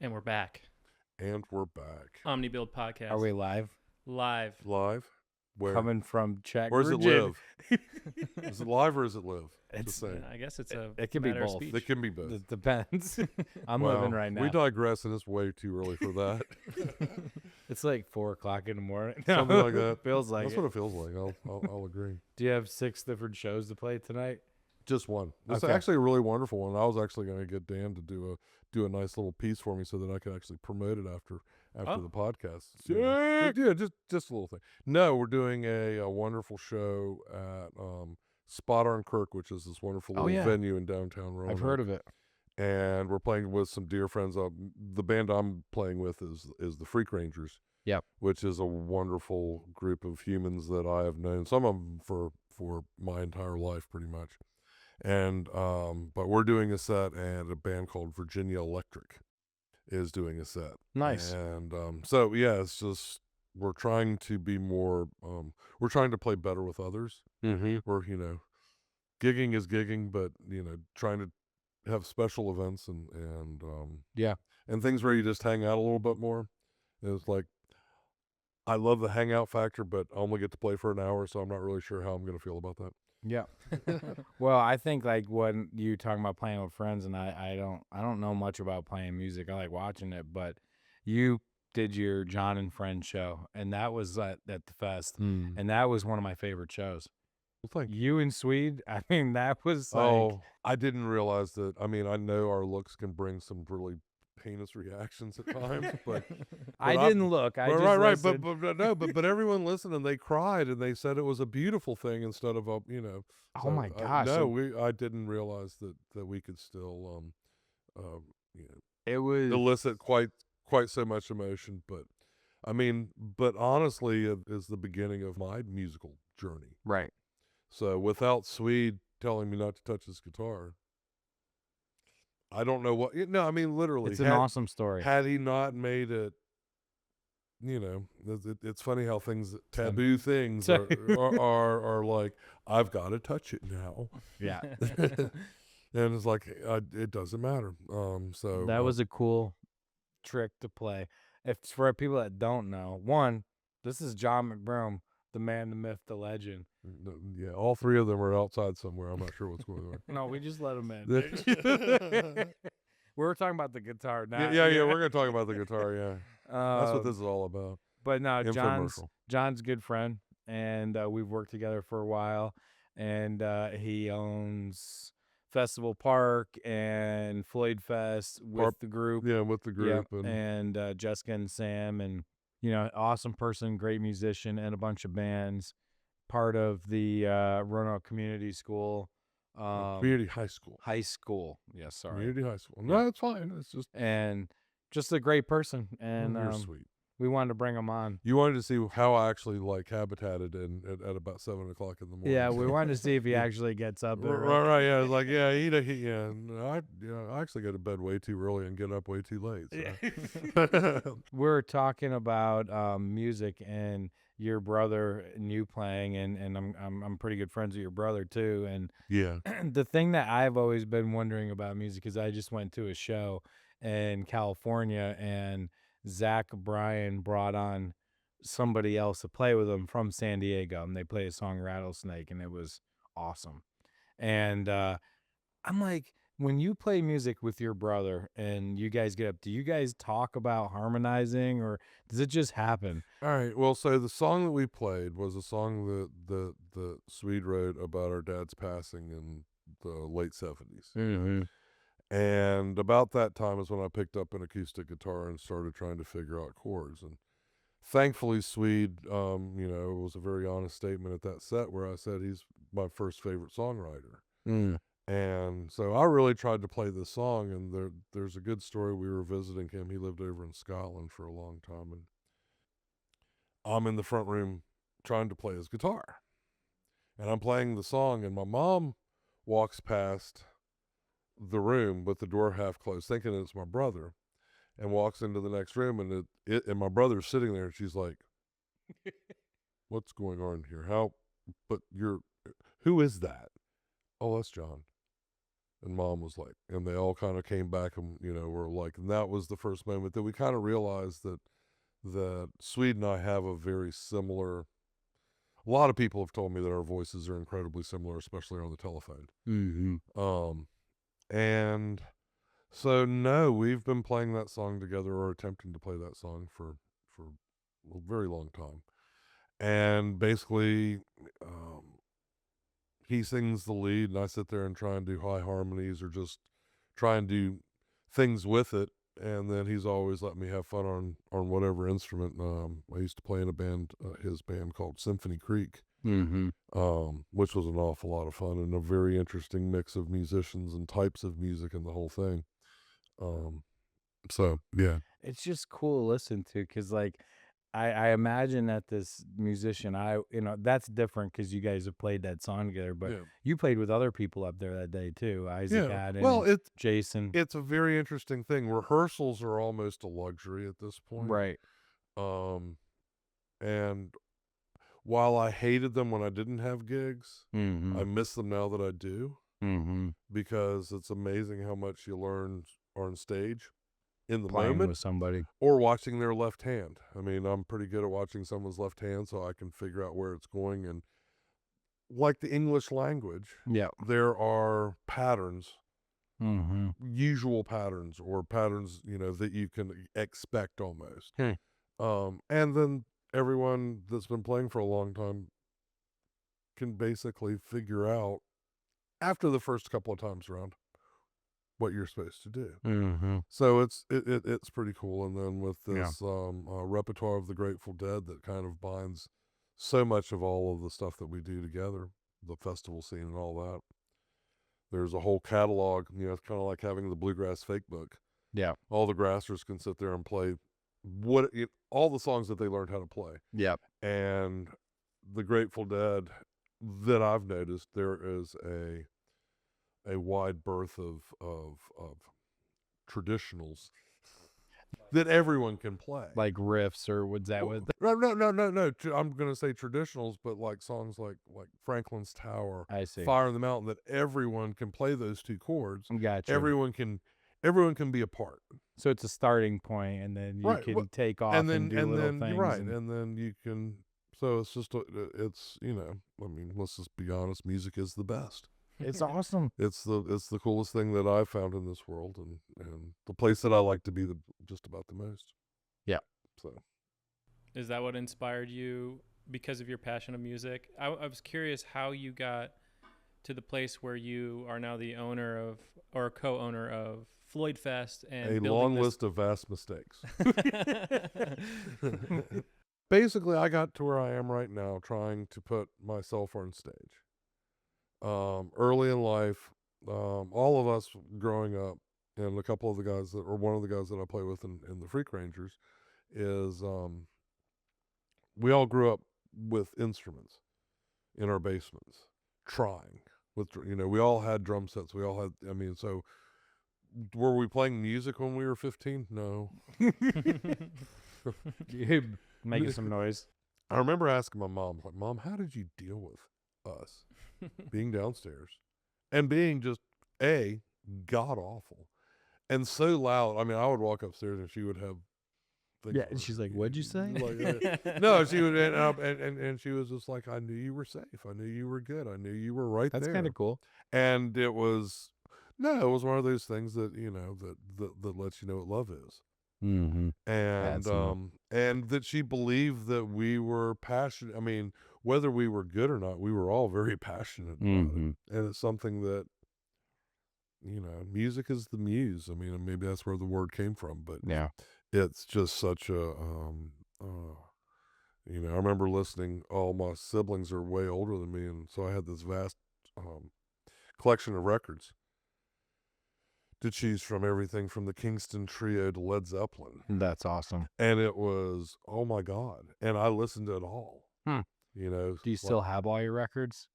And we're back. Omnibuild Podcast. Are we live? Live? Where? Coming from Czech. Where does it live? Is it live or is it live? I guess it's a it can be matter of both. speech. It can be both. It depends. I'm Well, living right now. We digress, and it's way too early for that. It's like 4:00 in the morning. Something like that. Feels like That's it. what it feels like. I'll agree. Do you have 6 different shows to play tonight? Just one. It's Okay. actually a really wonderful one. I was actually going to get Dan to do a nice little piece for me so that I could actually promote it after the podcast. So, yeah, just a little thing. No, we're doing a wonderful show at Spot on Kirk, which is this wonderful little venue in downtown Roanoke. I've heard of it. And we're playing with some dear friends. The band I'm playing with is the Freak Rangers. Yep. Which is a wonderful group of humans that I have known, some of them for my entire life, pretty much. And but we're doing a set, and a band called Virginia Electric is doing a set. Nice. And so yeah, it's just we're trying to be more. We're trying to play better with others. Mm-hmm. We're gigging is gigging, but trying to have special events and things where you just hang out a little bit more. It's like I love the hangout factor, but I only get to play for an hour, so I'm not really sure how I'm going to feel about that. Yeah. Well, I think like when you talking about playing with friends, and I don't know much about playing music. I like watching it, but you did your John and Friends show, and that was at the fest, and that was one of my favorite shows. Well, thank you. You and Swede, I mean, that was like... Oh, I didn't realize that. I mean, I know our looks can bring some really heinous reactions at times, but I didn't look. I just right, listened. but everyone listened and they cried and they said it was a beautiful thing instead of a Oh my gosh! I didn't realize that we could still it was elicit quite so much emotion, but I mean, but honestly, it is the beginning of my musical journey. right. So without Swede telling me not to touch his guitar, I don't know what. No, I mean literally. It's an awesome story. Had he not made it, it's funny how taboo things are like, I've got to touch it now. Yeah. And it's like it doesn't matter. So that was a cool trick to play. If for people that don't know, one, this is John McBroom, the man, the myth, the legend. Yeah, all three of them are outside somewhere. I'm not sure what's going on. No, we just let him in. We're talking about the guitar now. Yeah. We're gonna talk about the guitar. Yeah, that's what this is all about. But no, John's a good friend, and we've worked together for a while. And he owns FestivalPark and FloydFest with the group. Yeah, with the group. Yep. And Jessica and Sam, and awesome person, great musician, and a bunch of bands. Part of the Roanoke Community School. Community High School. High school. Yes, sorry. Community High School. No, it's fine. It's just a great person. And you're sweet. We wanted to bring him on. You wanted to see how I actually habitated at about 7:00 in the morning. Yeah, we wanted to see if he actually gets up there. Right. Yeah, it's like I actually go to bed way too early and get up way too late. So. We're talking about music and your brother and you playing, and I'm pretty good friends with your brother too. And yeah, the thing that I've always been wondering about music is I just went to a show in California, and Zach Bryan brought on somebody else to play with him from San Diego, and they played a song Rattlesnake, and it was awesome. And I'm like, when you play music with your brother and you guys get up, do you guys talk about harmonizing, or does it just happen? All right. Well, so the song that we played was a song that Swede wrote about our dad's passing in the late 70s. Mm-hmm. And about that time is when I picked up an acoustic guitar and started trying to figure out chords. And thankfully, Swede, it was a very honest statement at that set where I said he's my first favorite songwriter. Mm. And so I really tried to play this song, and there's a good story. We were visiting him. He lived over in Scotland for a long time, and I'm in the front room trying to play his guitar. And I'm playing the song, and my mom walks past the room with the door half closed, thinking it's my brother, and walks into the next room, and and my brother's sitting there, and she's like, "What's going on here? Who is that?" "Oh, that's John." And Mom was like, and they all kind of came back and, were like, and that was the first moment that we kind of realized that Swede and I have a very similar, a lot of people have told me that our voices are incredibly similar, especially on the telephone. And so, no, we've been playing that song together, or attempting to play that song for a very long time. And basically, he sings the lead, and I sit there and try and do high harmonies or just try and do things with it. And then he's always let me have fun on whatever instrument. I used to play in a band, his band called Symphony Creek, which was an awful lot of fun and a very interesting mix of musicians and types of music and the whole thing. So, yeah. It's just cool to listen to, because like I imagine that this musician, that's different because you guys have played that song together, but you played with other people up there that day too. Isaac Haddon, Jason. It's a very interesting thing. Rehearsals are almost a luxury at this point. Right. And while I hated them when I didn't have gigs, I miss them now that I do, because it's amazing how much you learn on stage in the Playing moment with somebody, or watching their left hand. I mean, I'm pretty good at watching someone's left hand, so I can figure out where it's going. And like the English language, there are patterns, usual patterns, or patterns, that you can expect almost. And then everyone that's been playing for a long time can basically figure out after the first couple of times around what you're supposed to do. So it's pretty cool. And then with this repertoire of the Grateful Dead that kind of binds so much of all of the stuff that we do together, the festival scene and all that. There's a whole catalog, it's kind of like having the Bluegrass Fake Book. Yeah. All the grassers can sit there and play all the songs that they learned how to play. Yeah. And the Grateful Dead, that I've noticed, there is a wide berth of traditionals that everyone can play, like riffs, or what's that? With no. I'm gonna say traditionals, but like songs like Franklin's Tower, I see, Fire in the Mountain, that everyone can play those two chords. Gotcha. Everyone can be a part. So it's a starting point, and then you can take off and do little things. Right, and then you can. So it's just it's I mean, let's just be honest. Music is the best. It's awesome. It's the coolest thing that I've found in this world, and the place that I like to be just about the most. Yeah. So, is that what inspired you because of your passion of music? I was curious how you got to the place where you are now the owner of, or co-owner of, FloydFest, and a long list of vast mistakes. Basically, I got to where I am right now trying to put myself on stage. Early in life, all of us growing up, and a couple of the guys one of the guys that I play with in the Freak Rangers, is we all grew up with instruments in our basements, trying with, we all had drum sets. We all had, so were we playing music when we were 15? No. Making some noise. I remember asking my mom, like, Mom, how did you deal with us being downstairs and being just god awful and so loud? I mean, I would walk upstairs and she would have things. Yeah, and she's like, "What'd you say?" Like, no, she would, and she was just like, "I knew you were safe. I knew you were good. I knew you were right there." That's kind of cool. And it was one of those things that that lets you know what love is. And and that she believed that we were passionate. I mean, whether we were good or not, we were all very passionate about it. And it's something that, music is the muse. I mean, maybe that's where the word came from, but yeah, it's just such a, I remember listening, all my siblings are way older than me. And so I had this vast collection of records to choose from, everything from the Kingston Trio to Led Zeppelin. That's awesome. And it was, oh my God. And I listened to it all. Do you still have all your records?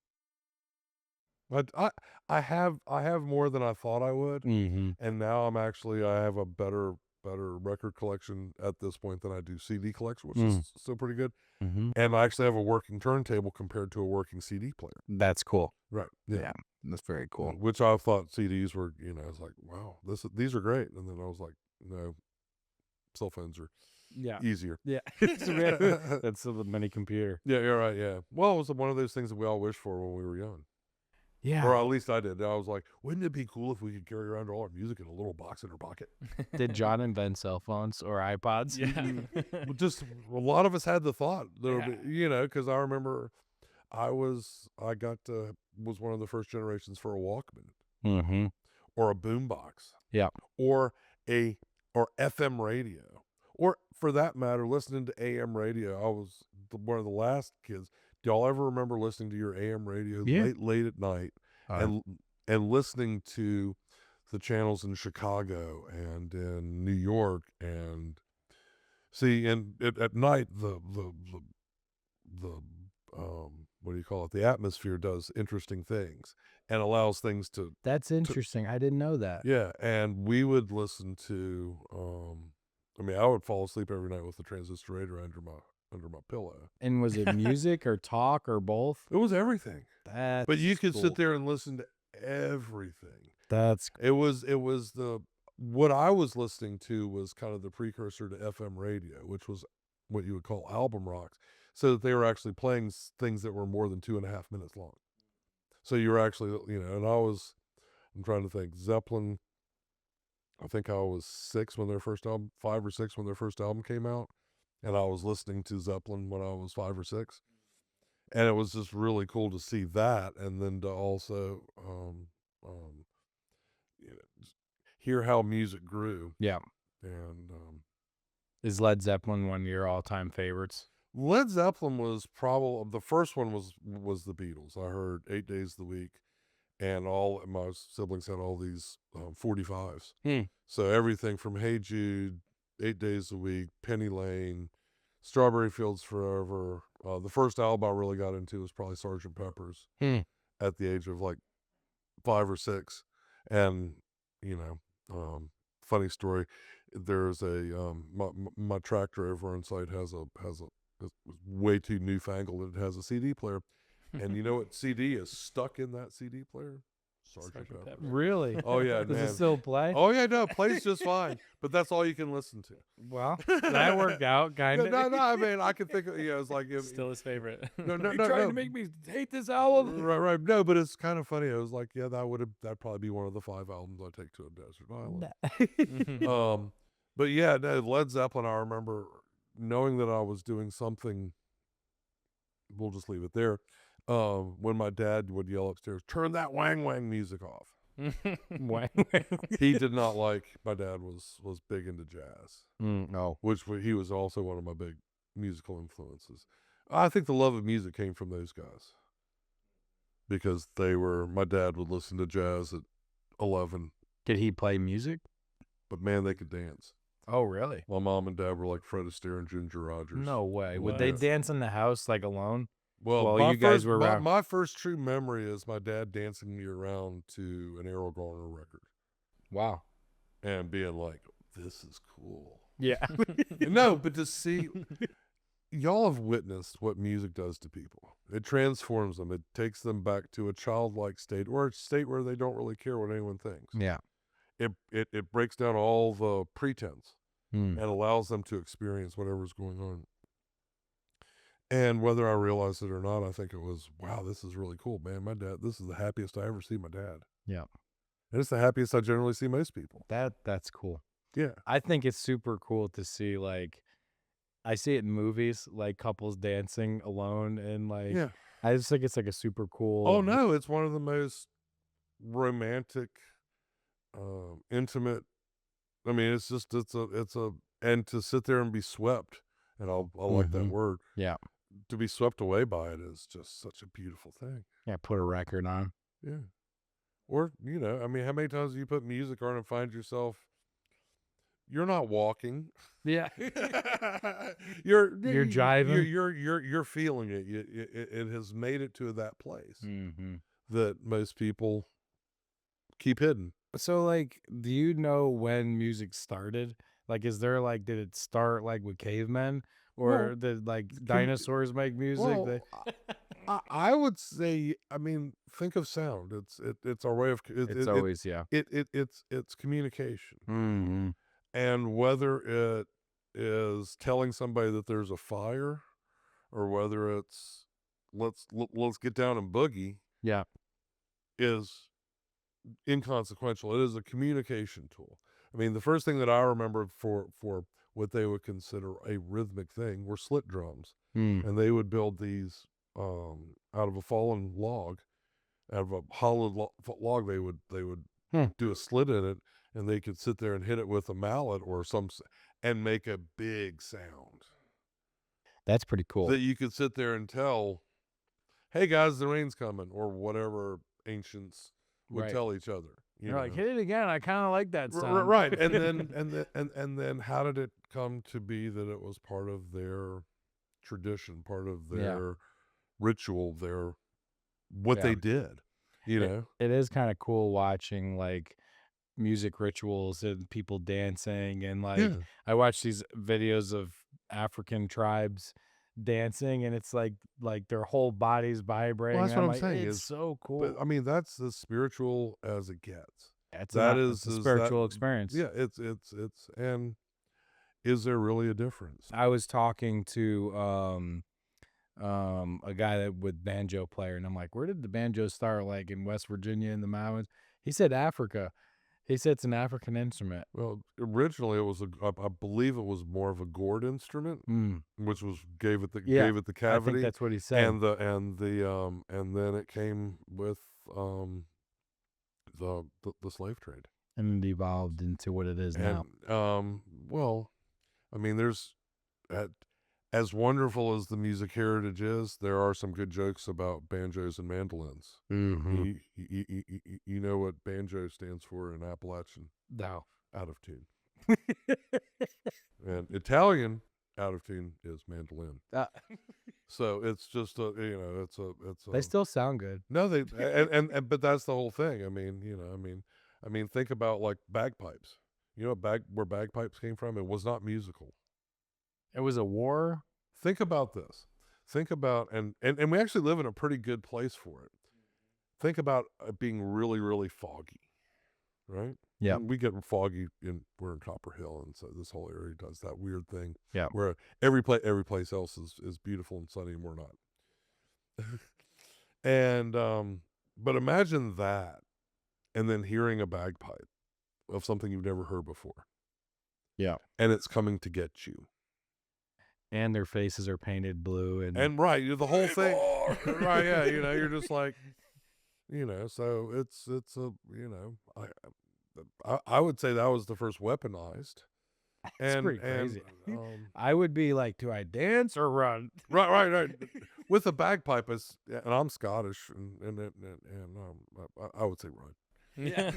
I have more than I thought I would. And now I have a better record collection at this point than I do CD collection, which is still pretty good. And I actually have a working turntable compared to a working CD player. That's cool. Right. Yeah. That's very cool. Which I thought CDs were, I was like, wow, these are great. And then I was like, no, cell phones are easier. Yeah. That's the mini computer. Yeah, you're right. Yeah. Well, it was one of those things that we all wished for when we were young. Yeah. Or at least I did. I was like, wouldn't it be cool if we could carry around all our music in a little box in our pocket? Did John invent cell phones or iPods? Yeah. Just a lot of us had the thought, because I remember was one of the first generations for a Walkman. Mm-hmm. Or a boombox. Yeah. Or FM radio. Or for that matter, listening to AM radio. I was one of the last kids. Do y'all ever remember listening to your AM radio late at night and listening to the channels in Chicago and in New York and at night the what do you call it? The atmosphere does interesting things and allows things to. That's interesting. I didn't know that. Yeah, and we would listen to. I would fall asleep every night with the transistor radio under my pillow. And was it music or talk or both? It was everything. But you could cool. sit there and listen to everything. That's It was what I was listening to was kind of the precursor to FM radio, which was what you would call album rocks. So that they were actually playing things that were more than 2.5 minutes long. So you were actually, and I'm trying to think, Zeppelin, I think I was 5 or 6 when their first album came out. And I was listening to Zeppelin when I was 5 or 6. And it was just really cool to see that. And then to also, hear how music grew. Yeah. And, is Led Zeppelin one of your all-time favorites? Led Zeppelin was probably the first one was the Beatles. I heard 8 days of the week, and all my siblings had all these 45s. So everything from Hey Jude, 8 days a week, Penny Lane, Strawberry Fields Forever. The first album I really got into was probably Sgt. Pepper's at the age of like 5 or 6, and funny story. There's my tractor over on site has a it's way too newfangled. It has a CD player, and you know what CD is stuck in that CD player? Sgt. Pepper. Really? Oh yeah, Does man. it still play? Oh yeah, no, it plays just fine. But that's all you can listen to. Well, that worked out, kind of. No. I mean, I could think of it's like still his favorite. No. Trying to make me hate this album. Right. No, but it's kind of funny. I was like, yeah, that'd probably be one of the 5 albums I take to a desert island. But yeah, no, Led Zeppelin. I remember knowing that I was doing something. We'll just leave it there. When my dad would yell upstairs, "Turn that wang wang music off." Wang. He did not like. My dad was big into jazz. No. Which he was also one of my big musical influences. I think the love of music came from those guys. Because my dad would listen to jazz at 11. Did he play music? But man, they could dance. Oh, really? My mom and dad were like Fred Astaire and Ginger Rogers. No way. Would What? they dance in the house like alone? Well, you guys were around. My first true memory is my dad dancing me around to an Errol Garner record. Wow. And being like, this is cool. Yeah. No, but to see, y'all have witnessed what music does to people. It transforms them. It takes them back to a childlike state, or a state where they don't really care what anyone thinks. Yeah. It breaks down all the pretense and allows them to experience whatever's going on. And whether I realized it or not, I think it was, wow, this is really cool, man. My dad, this is the happiest I ever see my dad. Yeah. And it's the happiest I generally see most people. That's cool. Yeah. I think it's super cool to see, like, I see it in movies, like couples dancing alone, and like, Yeah. I just think it's like a super cool. Oh no, it's one of the most romantic, intimate. I mean, it's and to sit there and be swept, and I'll like that word. Yeah. To be swept away by it is just such a beautiful thing. Yeah. Put a record on. Yeah. Or, I mean, how many times do you put music on and find yourself, you're not walking. Yeah. You're driving. You're feeling it. It has made it to that place that most people keep hidden. So, like, do you know when music started? Like, is there like, did it start like with cavemen, or did like dinosaurs make music? I would say, I mean, think of sound. It's our way of it's communication. Mm-hmm. And whether it is telling somebody that there's a fire, or whether it's let's get down and boogie, Yeah. is inconsequential. It is a communication tool. I mean, the first thing that I remember for what they would consider a rhythmic thing were slit drums. And they would build these out of a fallen log, out of a hollowed log. They would do a slit in it, and they could sit there and hit it with a mallet or and make a big sound. That's pretty cool. That you could sit there and tell, "Hey guys, the rain's coming," or whatever ancients would tell each other. You're like, hit it again. I kind of like that sound. Right. And then and then how did it come to be that it was part of their tradition, part of their ritual, their what they did? You know, it is kind of cool watching like music rituals and people dancing, and like I watch these videos of African tribes dancing, and it's like their whole body's vibrating. Well, that's what I'm saying. It's so cool. But I mean, that's as spiritual as it gets. It's a spiritual experience. Yeah, it's and is there really a difference? I was talking to a guy that with banjo player, and I'm like, where did the banjo start? Like in West Virginia in the mountains? He said Africa. He said it's an African instrument. Well, originally it was I believe it was more of a gourd instrument, which gave it the cavity. I think that's what he said. And then it came with the slave trade, and it evolved into what it is now. Well, I mean, there's as wonderful as the music heritage is, there are some good jokes about banjos and mandolins. Mm-hmm. You know what banjo stands for in Appalachian? No. Out of tune. And Italian out of tune is mandolin. So it's just it's a. They still sound good. No, they but that's the whole thing. I mean, think about like bagpipes. You know where bagpipes came from? It was not musical. It was a war. Think about this. Think about and we actually live in a pretty good place for it. Think about it being really, really foggy, right? Yeah. We get foggy we're in Copper Hill, and so this whole area does that weird thing. Yeah. Where every place else is beautiful and sunny, and we're not. And but imagine that, and then hearing a bagpipe of something you've never heard before. Yeah. And it's coming to get you. And their faces are painted blue, and right, the whole thing, right? Yeah, you're just like, so it's a, I would say that was the first weaponized. That's pretty crazy. I would be like, do I dance or run? Right. With a bagpipe, and I'm Scottish, and I would say run. Yeah.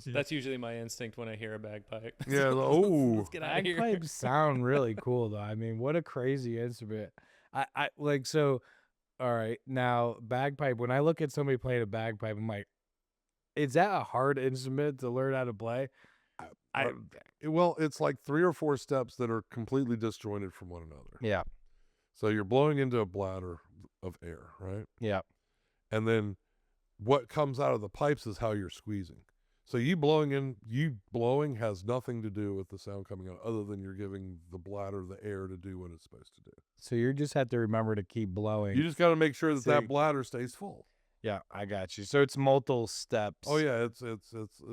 That's usually my instinct when I hear a bagpipe. Yeah. Let's get out of here. Bagpipes sound really cool, though. I mean, what a crazy instrument. I like, so, all right, now bagpipe, when I look at somebody playing a bagpipe, I'm like, is that a hard instrument to learn how to play? Well, it's like 3 or 4 steps that are completely disjointed from one another. Yeah. So you're blowing into a bladder of air, right? Yeah. And then what comes out of the pipes is how you're squeezing. So you blowing has nothing to do with the sound coming out, other than you're giving the bladder the air to do what it's supposed to do. So you just have to remember to keep blowing. You just got to make sure that bladder stays full. Yeah, I got you. So it's multiple steps. Oh yeah, it's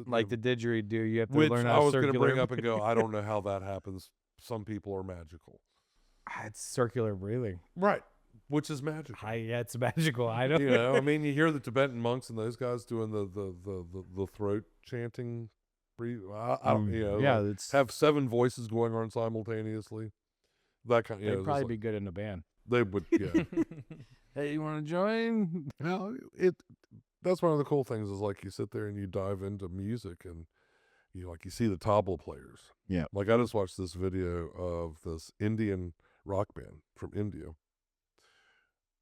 like the didgeridoo. You have to learn how. I was going to bring up and go. I don't know how that happens. Some people are magical. It's circular breathing, right? Which is magical. Yeah, it's magical. I don't. I mean, you hear the Tibetan monks and those guys doing the throat chanting. Have 7 voices going on simultaneously. That kind. They'd probably be good in a band. They would. Yeah. Hey, you want to join? No, that's one of the cool things is like you sit there and you dive into music and you see the tabla players. Yeah. Like I just watched this video of this Indian rock band from India.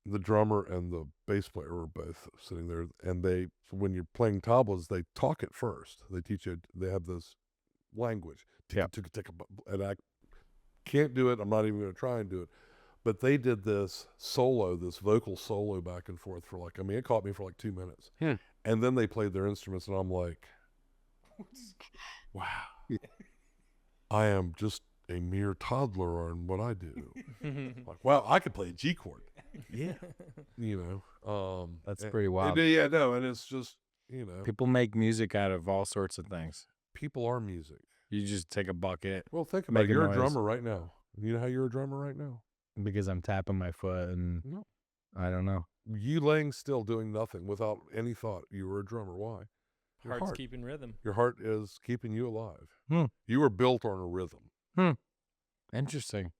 The drummer and the bass player were both sitting there, and when you're playing tablas, they talk at first. They teach you. They have this language. Yeah. And I can't do it. I'm not even going to try and do it. But they did this vocal solo back and forth for it caught me for like 2 minutes. And then they played their instruments, and I'm like, wow, I am just a mere toddler on what I do. Like, wow, I could play a G chord. Yeah. That's pretty wild. And it's just, People make music out of all sorts of things. people are music. You just take a bucket. Well, think about Make it. a You're a noise. drummer right now. You know how you're a drummer right now? Because I'm tapping my foot and No. I don't know. You laying still doing nothing without any thought. You were a drummer. Why? Your Heart's heart. keeping rhythm. Your heart is keeping you alive. Hmm. You were built on a rhythm. Interesting.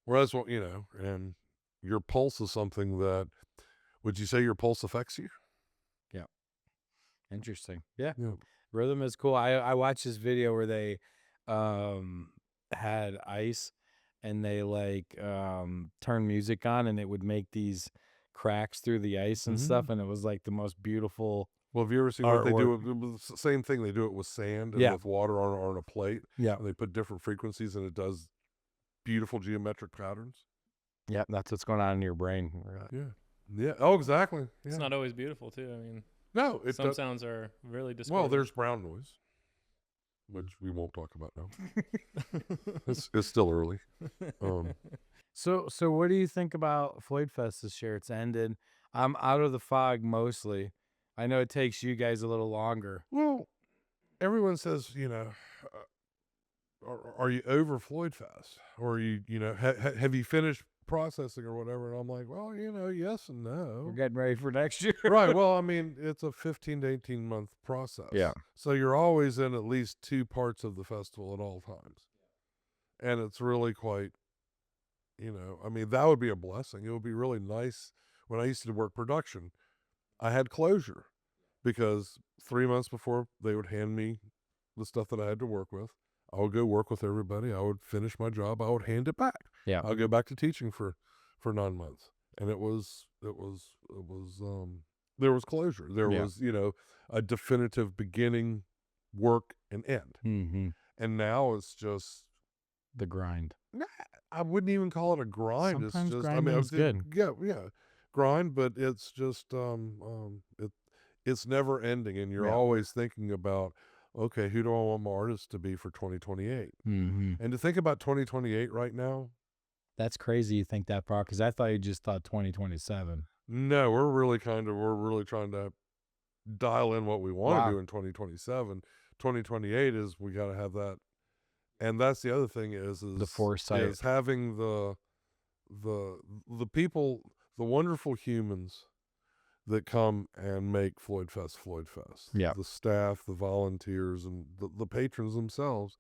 Whereas, and your pulse is something that, would you say your pulse affects you? Interesting. Yeah. Yeah. Rhythm is cool. I watched this video where they had ice and they turned music on and it would make these cracks through the ice and stuff, and it was like the most beautiful. Well, have you ever seen what they do? Artwork. It's the same thing. They do it with sand and Yeah. with water on a plate. Yeah. And they put different frequencies, and it does beautiful geometric patterns. Yeah, that's what's going on in your brain. Yeah. Yeah. Oh, exactly. Yeah. It's not always beautiful too. I mean, No, some sounds are really discordant. Well, there's brown noise, which we won't talk about now. It's still early. So what do you think about FloydFest this year? It's ended. I'm out of the fog mostly. I know it takes you guys a little longer. Well, everyone says, are you over FloydFest? Or are you, have you finished processing or whatever? And I'm like, well, yes and no. We're getting ready for next year. Right. Well, I mean, it's a 15 to 18 month process. Yeah. So you're always in at least two parts of the festival at all times. And it's really quite, that would be a blessing. It would be really nice. When I used to work production, I had closure because 3 months before they would hand me the stuff that I had to work with, I would go work with everybody. I would finish my job. I would hand it back. Yeah. I'll go back to teaching for 9 months. And there was closure. There was, a definitive beginning, work, and end. Mm-hmm. And now it's just the grind. I wouldn't even call it a grind. Sometimes it's just, grind is good. Yeah, grind, but it's just, it's never ending. And you're always thinking about, okay, who do I want my artist to be for 2028? Mm-hmm. And to think about 2028 right now. That's crazy you think that far, because I thought you just thought 2027. No, we're really trying to dial in what we want to do in 2027. 2028 is, we got to have that. And that's the other thing is the foresight, is having the people, the wonderful humans that come and make FloydFest. Yeah. The staff, the volunteers, and the patrons themselves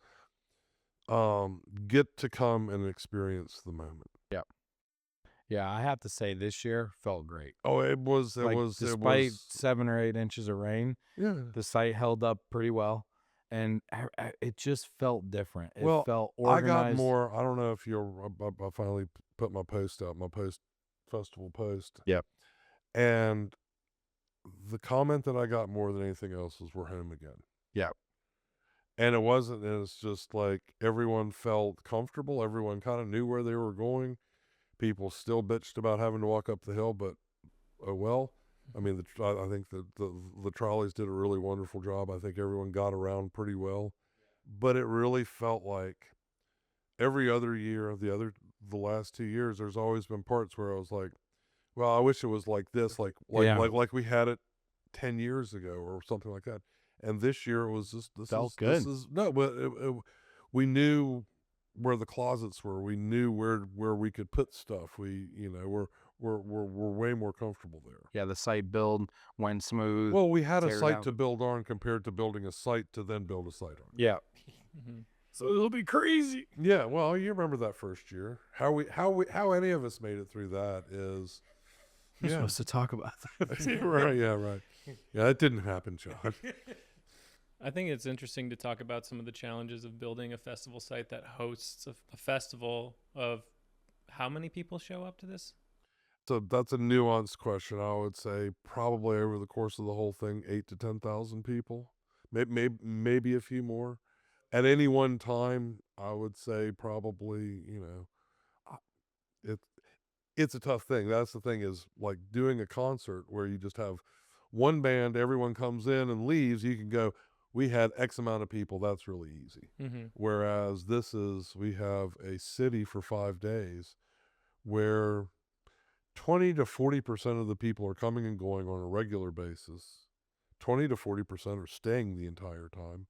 get to come and experience the moment. Yeah. Yeah, I have to say this year felt great. Oh, despite 7 or 8 inches of rain, the site held up pretty well. And it just felt different. It felt organized. I got more. I don't know if I finally put my post out, my festival post. Yep. And the comment that I got more than anything else was, we're home again. Yep. And it's just like everyone felt comfortable. Everyone kind of knew where they were going. People still bitched about having to walk up the hill, but oh well. I mean, I think the trolleys did a really wonderful job. I think everyone got around pretty well, but it really felt like every other year, the last 2 years, there's always been parts where I was like, well, I wish it was like this, like we had it 10 years ago or something like that. And this year it was just good. We knew where the closets were. We knew where we could put stuff. We're way more comfortable there. Yeah, the site build went smooth. Well, we had a site to build on compared to building a site to then build a site on. Yeah. So it'll be crazy. Yeah, well, you remember that first year. How any of us made it through that is We're supposed to talk about that. right, yeah, right. Yeah, that didn't happen, John. I think it's interesting to talk about some of the challenges of building a festival site that hosts a festival of how many people show up to this? So that's a nuanced question. I would say probably over the course of the whole thing, 8,000 to 10,000 people, maybe a few more. At any one time, I would say probably, it's a tough thing. That's the thing, is like doing a concert where you just have one band, everyone comes in and leaves. You can go, we had X amount of people. That's really easy. Mm-hmm. Whereas we have a city for 5 days where 20 to 40% of the people are coming and going on a regular basis. 20 to 40% are staying the entire time.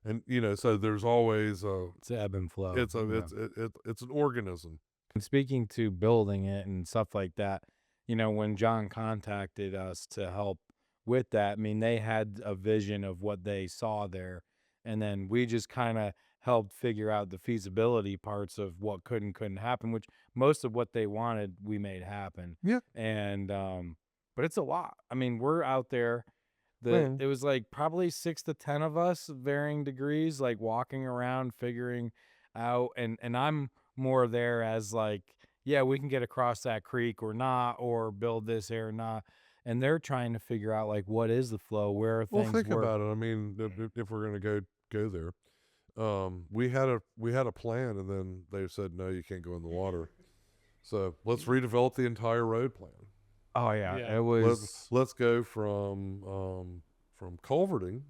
And, so there's always It's ebb and flow. it's an organism. And speaking to building it and stuff like that, when John contacted us to help with that, I mean, they had a vision of what they saw there. And then we just kind of helped figure out the feasibility parts of what could and couldn't happen, which most of what they wanted, we made happen. Yeah. And, but it's a lot. I mean, we're out there. Man. It was like probably 6 to 10 of us, varying degrees, like walking around, figuring out. And I'm more there as like, yeah, we can get across that creek or not, or build this here or not. And they're trying to figure out like, what is the flow? Where are Well, things think work? about it. I mean, if we're going to go there, we had a plan, and then they said, no, you can't go in the water. So let's redevelop the entire road plan. Oh yeah, Yeah. it was. Let's go from culverting,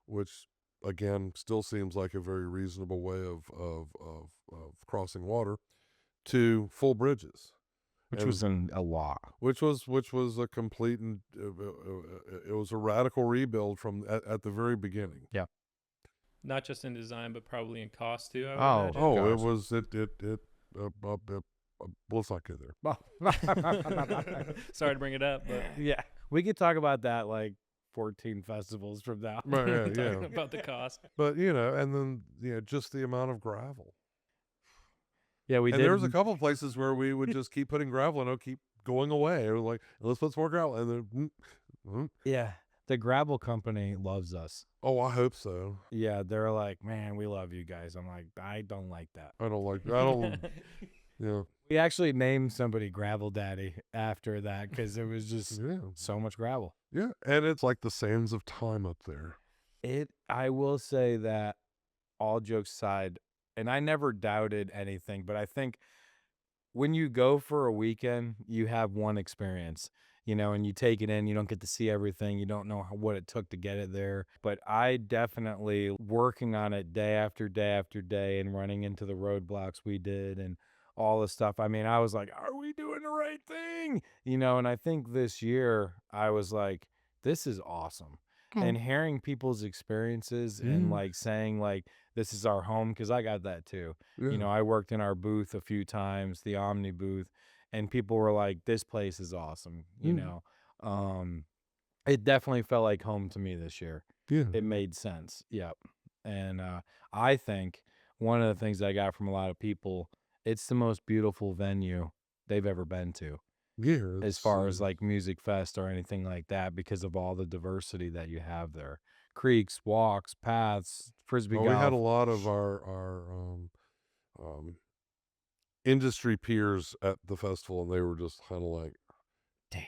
which again still seems like a very reasonable way of crossing water, to full bridges, Which was a lot. which was a complete and it was a radical rebuild from at the very beginning. Yeah. Not just in design, but probably in cost too. I would Oh. imagine. Oh, gosh. it was let's not go there. Sorry to bring it up, but Yeah, we could talk about that like 14 festivals from now. Right, yeah, talking yeah. about the cost. But and then just the amount of gravel. Yeah, we And did. there was a couple of places where we would just keep putting gravel and it'll keep going away. It was like, let's put some more gravel. And then, Yeah, the gravel company loves us. oh, I hope so. Yeah, they're like, man, we love you guys. I'm like, I don't like that. I don't, yeah. We actually named somebody Gravel Daddy after that because it was just Yeah. so much gravel. Yeah. And it's like the sands of time up there. I will say that, all jokes aside, and I never doubted anything, but I think when you go for a weekend, you have one experience, and you take it in, you don't get to see everything. You don't know what it took to get it there. But I definitely, working on it day after day after day and running into the roadblocks we did and all the stuff. I mean, I was like, are we doing the right thing? And I think this year I was like, this is awesome. And hearing people's experiences and like saying like, this is our home, because I got that too. Yeah. I worked in our booth a few times, the Omni booth, and people were like, this place is awesome. It definitely felt like home to me this year. Yeah. It made sense. Yep. And I think one of the things I got from a lot of people, it's the most beautiful venue they've ever been to, Yeah. as far as like Music Fest or anything like that, because of all the diversity that you have there. Creeks, walks, paths, frisbee golf. We had a lot of our industry peers at the festival, and they were just kind of like, Damn.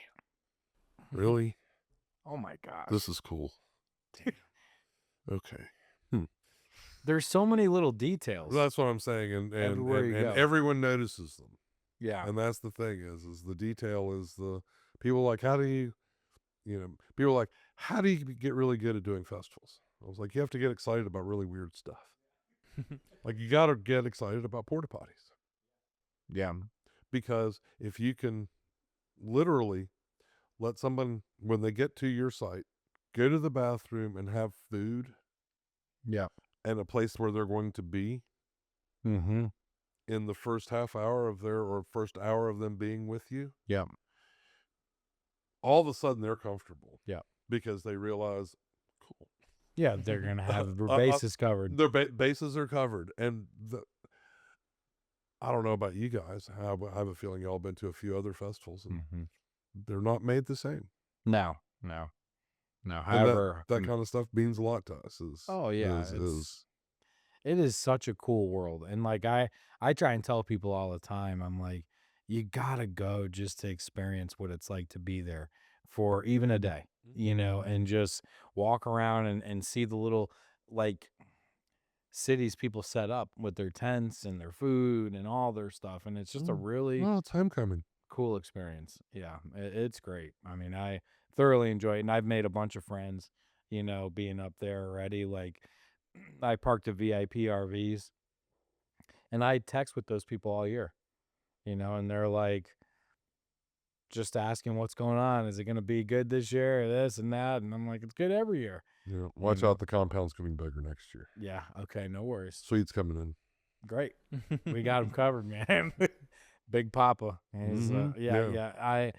really? Oh my gosh. This is cool. Okay. There's so many little details. That's what I'm saying, and Everywhere you go. everyone notices them. Yeah. And that's the thing is the detail is the people like, how do you people are like, how do you get really good at doing festivals? I was like, you have to get excited about really weird stuff. Like, you got to get excited about porta potties, Yeah. because if you can literally let someone, when they get to your site, go to the bathroom and have food Yeah. and a place where they're going to be Mm-hmm. in the first half hour or first hour of them being with you, Yeah. all of a sudden they're comfortable. Yeah. Because they realize, cool, Yeah, they're going to have their bases covered. their bases are covered. And I don't know about you guys. I have a feeling y'all been to a few other festivals, and Mm-hmm. they're not made the same. No. And However, that kind of stuff means a lot to us. oh yeah, it is such a cool world. And like I try and tell people all the time, I'm like, you gotta go just to experience what it's like to be there for even a day, and just walk around and see the little, like, cities people set up with their tents and their food and all their stuff, and it's just a really Well, it's homecoming. cool experience. Yeah, it's great. I mean, I thoroughly enjoy it, and I've made a bunch of friends, being up there already. Like, I parked at VIP RVs, and I text with those people all year, and they're like just asking what's going on. Is it going to be good this year, or this and that? And I'm like, it's good every year. Yeah, watch out. The compound's getting bigger next year. Yeah. Okay. No worries. Suite's coming in. Great. We got him covered, man. Big Papa. He's, I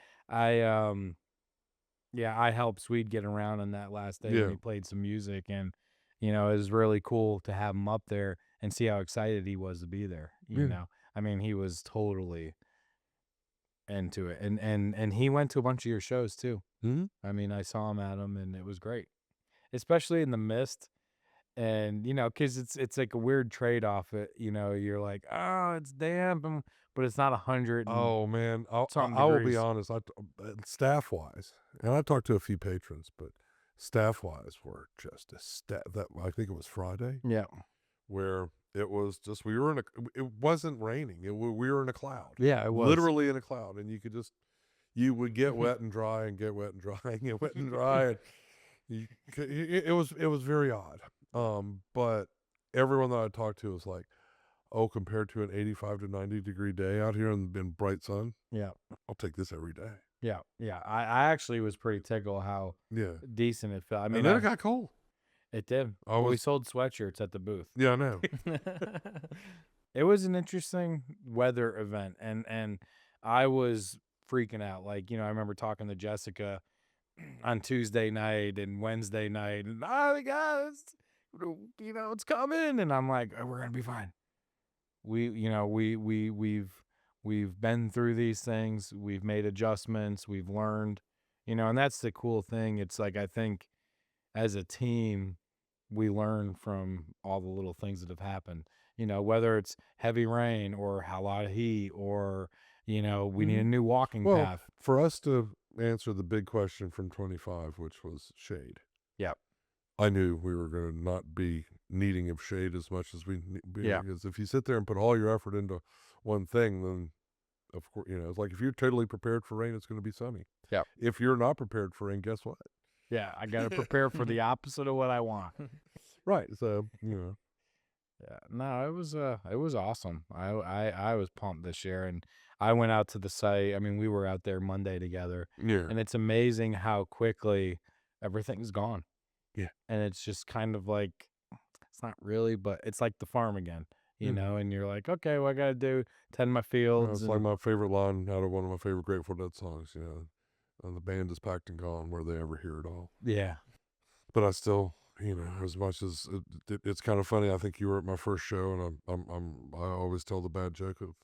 helped Swede get around on that last day when he played some music, and it was really cool to have him up there and see how excited he was to be there. You know, I mean, he was totally into it, and he went to a bunch of your shows too. Mm-hmm. I mean, I saw him at them, and it was great, especially in the mist. And because it's like a weird trade-off. You're like, oh, it's damp, but it's not 100. Oh man, I will be honest. Staff-wise, and I talked to a few patrons, but staff-wise, we're just that. I think it was Friday. Yeah, where it was just it wasn't raining. We were in a cloud. Yeah, it was literally in a cloud, and you would get wet and dry and get wet and dry and get wet and dry, and it was very odd. But everyone that I talked to was like, oh, compared to an 85 to 90 degree day out here in bright sun, yeah, I'll take this every day. Yeah. I actually was pretty tickled how decent it felt. I mean, and then it got cold. It did. We sold sweatshirts at the booth. Yeah, I know. It was an interesting weather event, and I was freaking out. Like, I remember talking to Jessica on Tuesday night and Wednesday night, and guys, it's coming, and I'm like, oh, we're gonna be fine. We've been through these things. We've made adjustments. We've learned, and that's the cool thing. It's like, I think as a team, we learn from all the little things that have happened, whether it's heavy rain or a lot of heat or, we need a new walking path. For us to answer the big question from 25, which was shade. Yeah. I knew we were going to not be needing of shade as much as we need. Because if you sit there and put all your effort into one thing, then of course, it's like if you're totally prepared for rain, it's going to be sunny. Yeah. If you're not prepared for rain, guess what? Yeah, I got to prepare for the opposite of what I want. Right. So, Yeah. No, it was awesome. I was pumped this year, and I went out to the site. I mean, we were out there Monday together. Yeah. And it's amazing how quickly everything's gone. Yeah. And it's just kind of like, it's not really, but it's like the farm again, and you're like, okay, what I got to do? Tend my fields. It's like my favorite line out of one of my favorite Grateful Dead songs, and the band is packed and gone, where they ever hear it all. Yeah. But I still, as much as it's kind of funny. I think you were at my first show, and I always tell the bad joke of,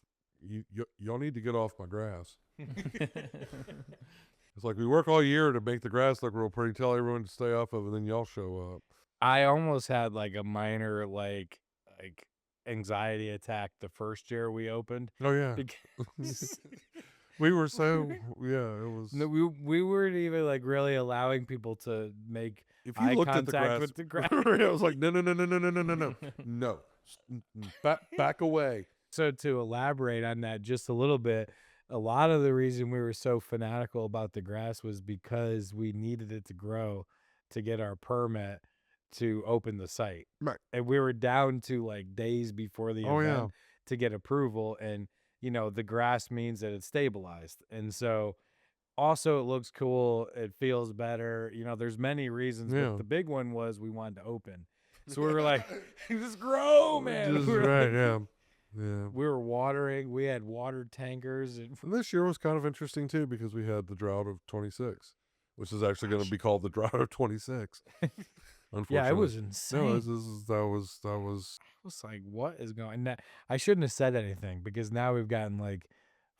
y'all need to get off my grass. It's like we work all year to make the grass look real pretty, tell everyone to stay off of it, and then y'all show up. I almost had like a minor like anxiety attack the first year we opened. Oh yeah. We were so it was. No, we weren't even like really allowing people to make if you eye looked contact at with the grass. I was like, no, back away. So to elaborate on that just a little bit, a lot of the reason we were so fanatical about the grass was because we needed it to grow to get our permit to open the site. Right. And we were down to like days before the event to get approval, and the grass means that it's stabilized. And so also it looks cool, it feels better. There's many reasons, but the big one was we wanted to open. So we were like, just grow, man. Just right, yeah. Yeah. We were watering. We had water tankers. And this year was kind of interesting too, because we had the drought of 26, which is actually going to be called the drought of 26. Unfortunately. Yeah, it was insane. No, that was. I was like, what is going on? I shouldn't have said anything, because now we've gotten like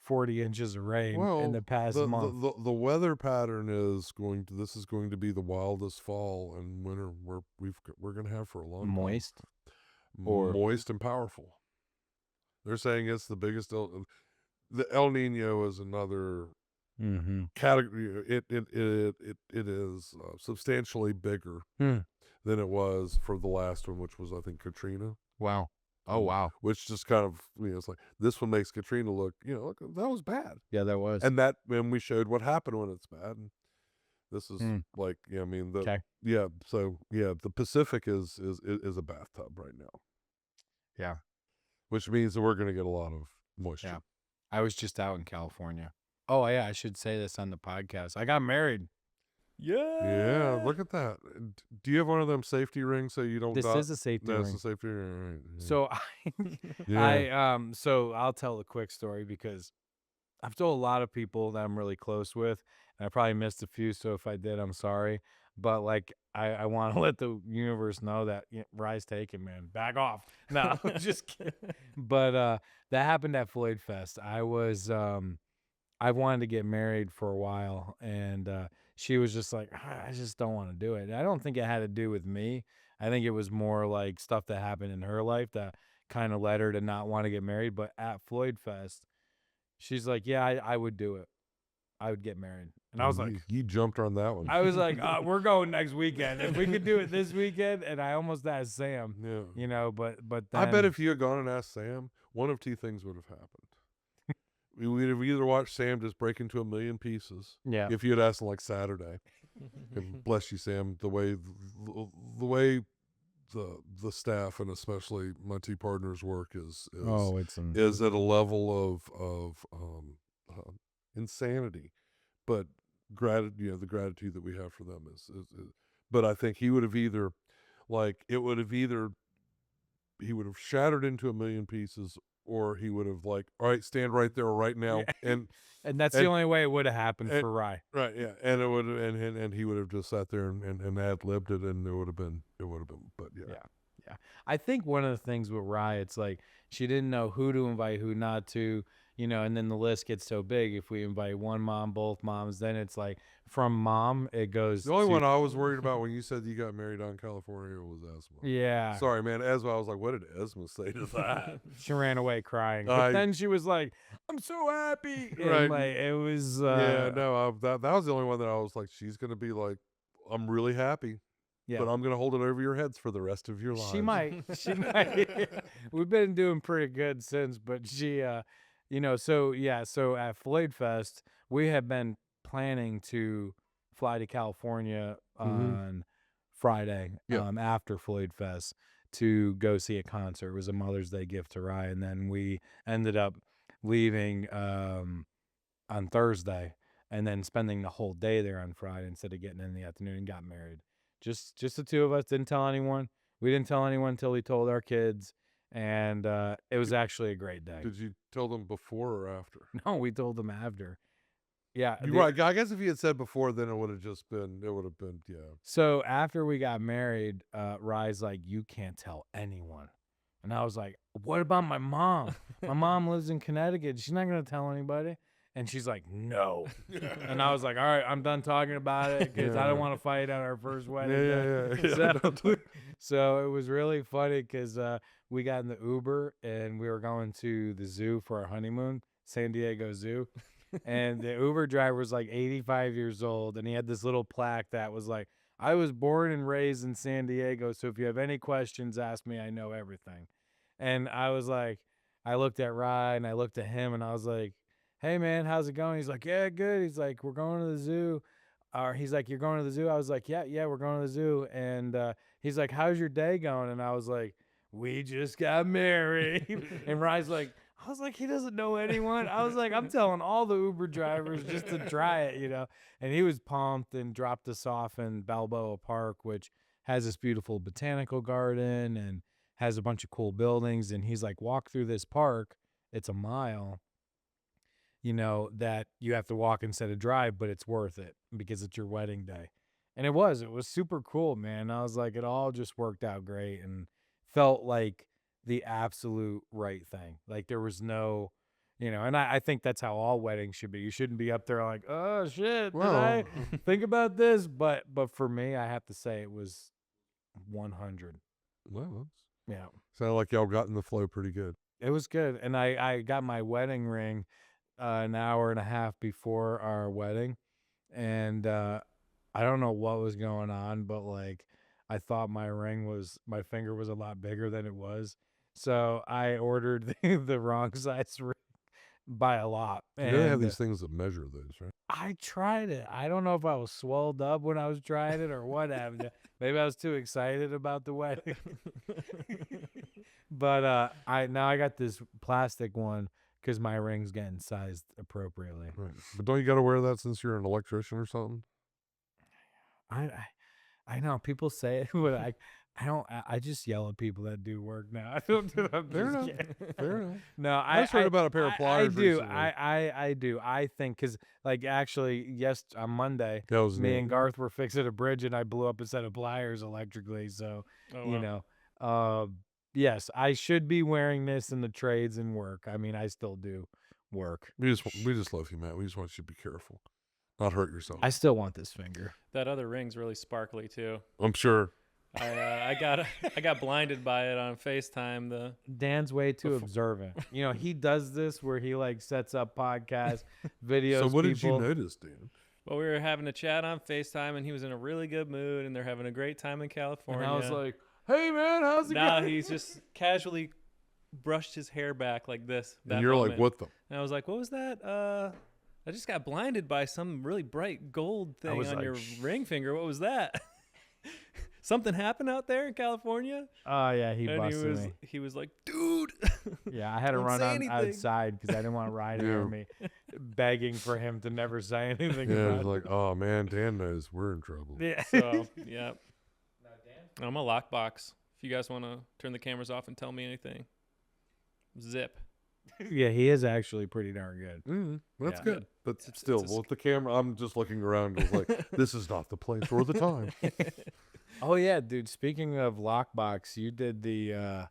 40 inches of rain in the past month. The weather pattern is this is going to be the wildest fall and winter we're going to have for a long time. Moist and powerful. They're saying it's the biggest. The El Nino is another category. It is substantially bigger than it was for the last one, which was, I think, Katrina. Wow. Oh, wow. Which just kind of, it's like, this one makes Katrina look, look, that was bad. Yeah, that was. And we showed what happened when it's bad. And this is like, Okay. the Pacific is a bathtub right now. Yeah. Which means that we're going to get a lot of moisture. Yeah. I was just out in California. Oh, yeah, I should say this on the podcast. I got married. Yeah, look at that. Do you have one of them safety rings so you don't This die? is a safety No, ring. it's a safety ring. Right. Yeah. So Yeah. so I'll tell a quick story because I've told a lot of people that I'm really close with, and I probably missed a few, so if I did, I'm sorry. But like I want to let the universe know that Rye's taken, man. Back off. No, just kidding. But that happened at FloydFest. I wanted to get married for a while, and she was just like, I just don't want to do it. And I don't think it had to do with me. I think it was more like stuff that happened in her life that kind of led her to not want to get married. But at FloydFest, she's like, yeah, I would do it. I would get married. And I was like, you jumped on that one. I was like, we're going next weekend. If we could do it this weekend. And I almost asked Sam, but then, I bet if you had gone and asked Sam, one of two things would have happened. We would have either watched Sam just break into a million pieces. Yeah. If you had asked him like Saturday, and bless you, Sam, the way the staff and especially my two partners work is at a level of insanity, but the gratitude that we have for them is but I think he would have either he would have shattered into a million pieces, or he would have like, all right, stand right there right now. Yeah. And that's the only way it would have happened for Rye. Right. Yeah. And it would and he would have just sat there and ad-libbed it, and it would have been, but yeah. I think one of the things with Rye, it's like she didn't know who to invite, who not to, and then the list gets so big. If we invite one mom, both moms, then it's like from mom, it goes. The only one I was worried about when you said you got married out in California was Esma. Yeah. Sorry, man. Esma, I was like, what did Esma say to that? She ran away crying. But then she was like, I'm so happy. And right. Like, it was. That was the only one that I was like, she's going to be like, I'm really happy. Yeah. But I'm going to hold it over your heads for the rest of your lives. She might. We've been doing pretty good since, but she, so at FloydFest, we have been planning to fly to California on Friday after FloydFest to go see a concert. It was a Mother's Day gift to Rye, and then we ended up leaving on Thursday and then spending the whole day there on Friday instead of getting in the afternoon, and got married. Just the two of us. Didn't tell anyone. We didn't tell anyone until we told our kids, and it was actually a great day. Did you tell them before or after? No, we told them after. Yeah, you're right. I guess if you had said before, then it would have been. Yeah. So after we got married, Rye's like, you can't tell anyone, and I was like, what about my mom? My mom lives in Connecticut. She's not gonna tell anybody. And she's like, no. And I was like, all right, I'm done talking about it because I don't want to fight at our first wedding. So it was really funny because we got in the Uber and we were going to the zoo for our honeymoon, San Diego Zoo. And the Uber driver was like 85 years old. And he had this little plaque that was like, I was born and raised in San Diego. So if you have any questions, ask me. I know everything. And I was like, I looked at Rye and I looked at him and I was like, hey man, how's it going? He's like, yeah, good. He's like, we're going to the zoo. Or he's like, you're going to the zoo? I was like, yeah, we're going to the zoo. And he's like, how's your day going? And I was like, we just got married. And Rye's like, I was like, he doesn't know anyone. I was like, I'm telling all the Uber drivers just to try it, And he was pumped and dropped us off in Balboa Park, which has this beautiful botanical garden and has a bunch of cool buildings. And he's like, walk through this park. It's a mile. That you have to walk instead of drive, but it's worth it because it's your wedding day. And it was super cool, man. I was like, it all just worked out great and felt like the absolute right thing. Like there was no, and I think that's how all weddings should be. You shouldn't be up there like, oh shit, did I think about this? But for me, I have to say it was 100. Well, yeah. Sounded like y'all got in the flow pretty good. It was good. And I got my wedding ring an hour and a half before our wedding, and I don't know what was going on, but like I thought my finger was a lot bigger than it was. So I ordered the wrong size ring by a lot. You gotta have And these things that measure those, right? I tried it. I don't know if I was swelled up when I was trying it or what happened. Maybe I was too excited about the wedding. But I got this plastic one because my ring's getting sized appropriately. Right. But don't you got to wear that since you're an electrician or something? I know people say it, but I don't. I just yell at people that do work now. I don't do that. Fair enough. Fair enough. No, I just heard about a pair of pliers I do. recently. I do. I think because like actually, yes, on Monday, That was me neat. and Garth were fixing a bridge, and I blew up a set of pliers electrically. So Oh, you wow. know, yes, I should be wearing this in the trades and work. I mean, I still do work. We just love you, Matt. We just want you to be careful, not hurt yourself. I still want this finger. That other ring's really sparkly too. I'm sure. I got blinded by it on FaceTime. Dan's way too observant. He does this where he like sets up podcast videos. So what did you people- notice, Dan? Well, we were having a chat on FaceTime, and he was in a really good mood, and they're having a great time in California. And I was like, "Hey man, how's it nah, going?" he's just casually brushed his hair back like this. And you're like, what the? And I was like, what was that? I just got blinded by some really bright gold thing was on like, your ring finger. What was that? Something happened out there in California? Oh yeah, he And busted me. he was like, dude. Yeah, I had to Don't run say on anything. outside because I didn't want Ryan to hear me begging for him to never say anything Yeah, about it's like, oh man, Dan knows we're in trouble. it. Yeah. So, yeah. I'm a lockbox. If you guys want to turn the cameras off and tell me anything, zip. Yeah, he is actually pretty darn good. That's Yeah. good. But It's still, a with the camera, I'm just looking around. I was like, this is not the place or the time. Oh yeah, dude. Speaking of lockbox, you did the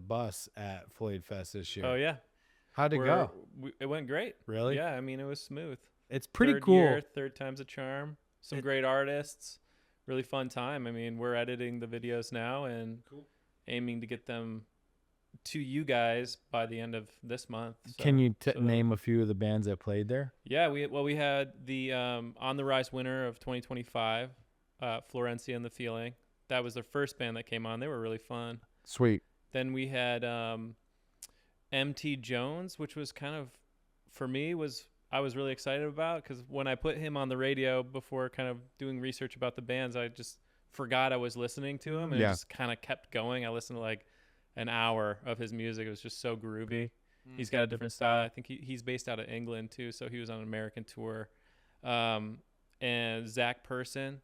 bus at FloydFest this year. Oh, yeah. How'd it go? It went great. Really? Yeah, I mean, it was smooth. It's pretty Third cool. year, third time's a charm. Some great artists. Really fun time. I mean, we're editing the videos now and aiming to get them to you guys by the end of this month. So, Can you so name a few of the bands that played there? Yeah, we had the On the Rise winner of 2025, Florencia and the Feeling. That was their first band that came on. They were really fun. Sweet. Then we had MT Jones, which was kind of, for me, I was really excited about because when I put him on the radio before kind of doing research about the bands, I just forgot I was listening to him and it just kind of kept going. I listened to like an hour of his music. It was just so groovy. He's got a different style. I think he's based out of England too, so he was on an American tour. And Zach Person,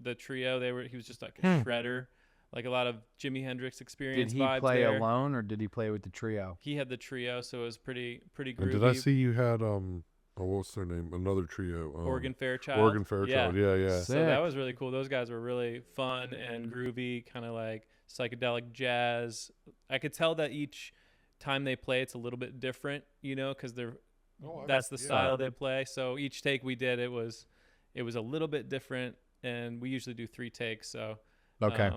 the trio, he was just like a shredder, like a lot of Jimi Hendrix experience. Did he vibes play there. alone or did he play with the trio? He had the trio, so it was pretty groovy. And did I see you had what's their name? Another trio. Oregon Fairchild. Oregon Fairchild. Yeah. So that was really cool. Those guys were really fun and groovy, kind of like psychedelic jazz. I could tell that each time they play, it's a little bit different, because that's the style they play. So each take we did, it was a little bit different, and we usually do 3 takes. So Okay.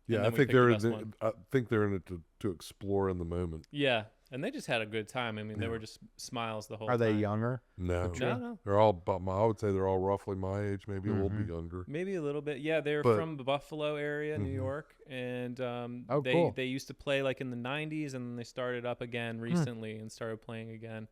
Yeah, I think they're in it to explore in the moment. Yeah, and they just had a good time. I mean, they were just smiles the whole time. Are they younger? No, No. they're all about I would say they're all roughly my age, maybe a little bit younger. Maybe a little bit. Yeah, they're from the Buffalo area, New York, and cool. they used to play like in the 90s, and then they started up again recently and started playing again.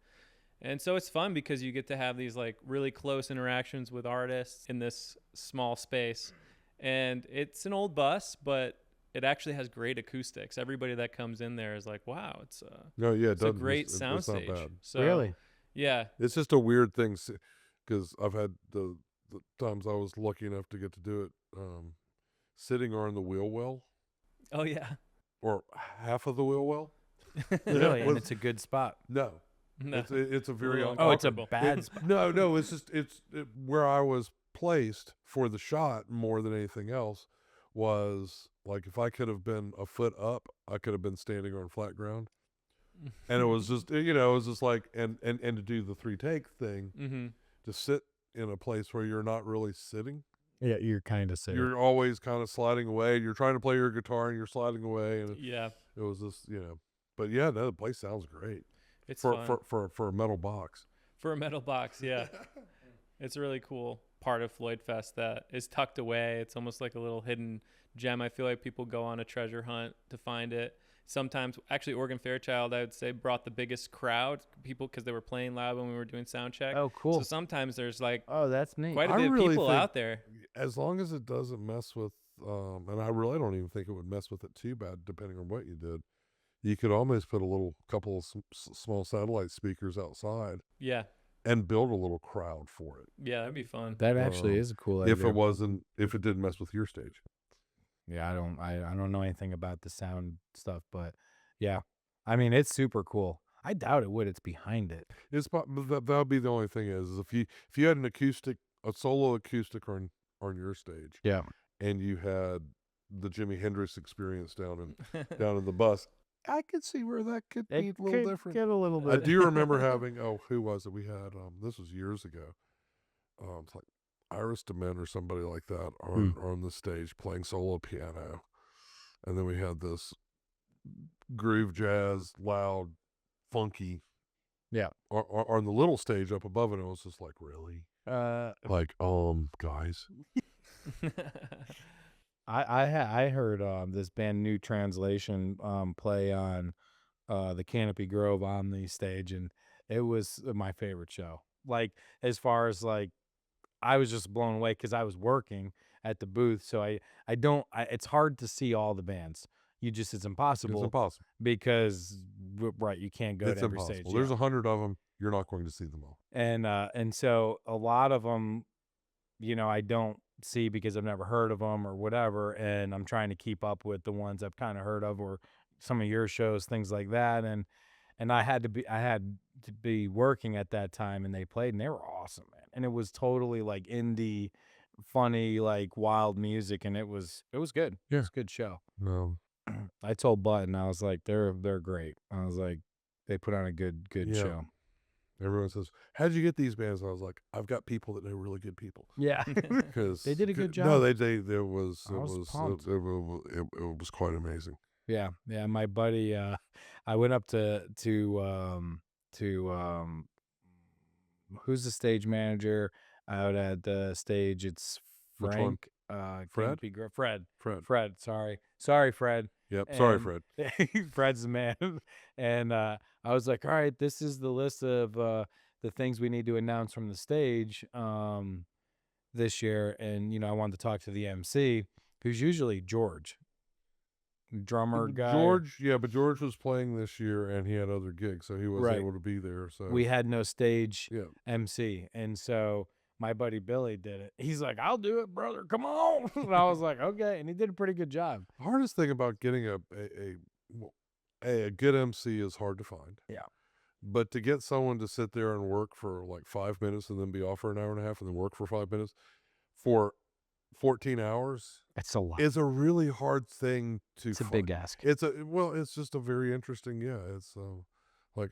And so it's fun because you get to have these like really close interactions with artists in this small space. And it's an old bus, but it actually has great acoustics. Everybody that comes in there is like, wow, it's a great soundstage. Not bad. So, Really? Yeah. It's just a weird thing because I've had the times I was lucky enough to get to do it sitting on the wheel well. Oh, yeah. Or half of the wheel well. Really? And it's a good spot. No. No. It's a very It's a uncomfortable. bad spot. No, it's just where I was placed for the shot more than anything else was like if I could have been a foot up, I could have been standing on flat ground. And it was just like and to do the 3 take thing, to sit in a place where you're not really sitting. Yeah, you're kind of sitting. You're always kind of sliding away. You're trying to play your guitar and you're sliding away, and Yeah. it was just But yeah, no, the place sounds great. It's for fun. for a metal box. For a metal box, yeah. It's really cool. part of FloydFest that is tucked away. It's almost like a little hidden gem. I feel like people go on a treasure hunt to find it. Sometimes, actually, Oregon Fairchild, I would say, brought the biggest crowd, people, because they were playing loud when we were doing sound check. Oh, cool. So sometimes there's like Oh, that's neat. quite a I bit of really people think out there. As long as it doesn't mess with, and I really don't even think it would mess with it too bad, depending on what you did. You could almost put a couple of small satellite speakers outside Yeah. and build a little crowd for it. Yeah, that'd be fun. That actually is a cool idea. If it didn't mess with your stage. Yeah, I don't know anything about the sound stuff, but yeah, I mean, it's super cool. I doubt it would. It's behind it. That would be the only thing is if you had a solo acoustic on your stage, Yeah. and you had the Jimi Hendrix experience down in the bus, I could see where that could be a little different. Get a little bit. I do remember having who was it? We had this was years ago. It's like Iris DeMent or somebody like that on the stage playing solo piano, and then we had this groove jazz, loud, funky. Yeah. On the little stage up above it, it was just like, really? Guys. I heard this band New Translation play on the Canopy Grove Omni stage, and it was my favorite show. Like, as far as like, I was just blown away because I was working at the booth, so it's hard to see all the bands. It's impossible. It's impossible because you can't go to every impossible. stage. There's 100 of them. You're not going to see them all. And so a lot of them, I don't see because I've never heard of them or whatever, and I'm trying to keep up with the ones I've kind of heard of or some of your shows, things like that. And I had to be working at that time, and they played, and they were awesome, man. And it was totally like indie, funny, like wild music, and it was good. Yeah. It was a good show. No. I told Button, I was like, they're great. I was like, they put on a good show. Everyone says, how'd you get these bands? And I was like, I've got people that know really good people. Yeah. Because they did a good job. No, it was quite amazing. Yeah. My buddy, I went up to who's the stage manager out at the stage? It's Frank. Fred. Fred. Sorry, Fred. Yep. Sorry, Fred. Fred's the man. And I was like, all right, this is the list of the things we need to announce from the stage this year. And I wanted to talk to the MC, who's usually George. Drummer guy. But George was playing this year and he had other gigs, so he wasn't able to be there. So we had no stage MC, and so my buddy Billy did it. He's like, "I'll do it, brother. Come on!" And I was like, "Okay," and he did a pretty good job. The hardest thing about getting a good MC is hard to find. Yeah, but to get someone to sit there and work for like 5 minutes and then be off for an hour and a half and then work for 5 minutes for 14 hours. It's a lot. It's a really hard thing to It's find. a big ask. It's just a very interesting, it's like,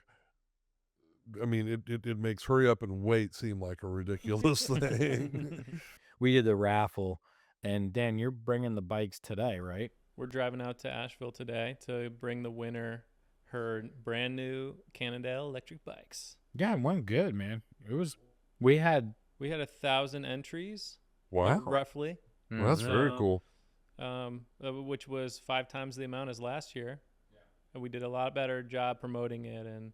I mean, it makes hurry up and wait seem like a ridiculous thing. We did the raffle, and Dan, you're bringing the bikes today, right? We're driving out to Asheville today to bring the winner her brand new Cannondale electric bikes. Yeah, it went good, man. We had 1,000 entries. Wow. Roughly. Well, that's very cool. Which was 5 times the amount as last year. Yeah. And we did a lot better job promoting it and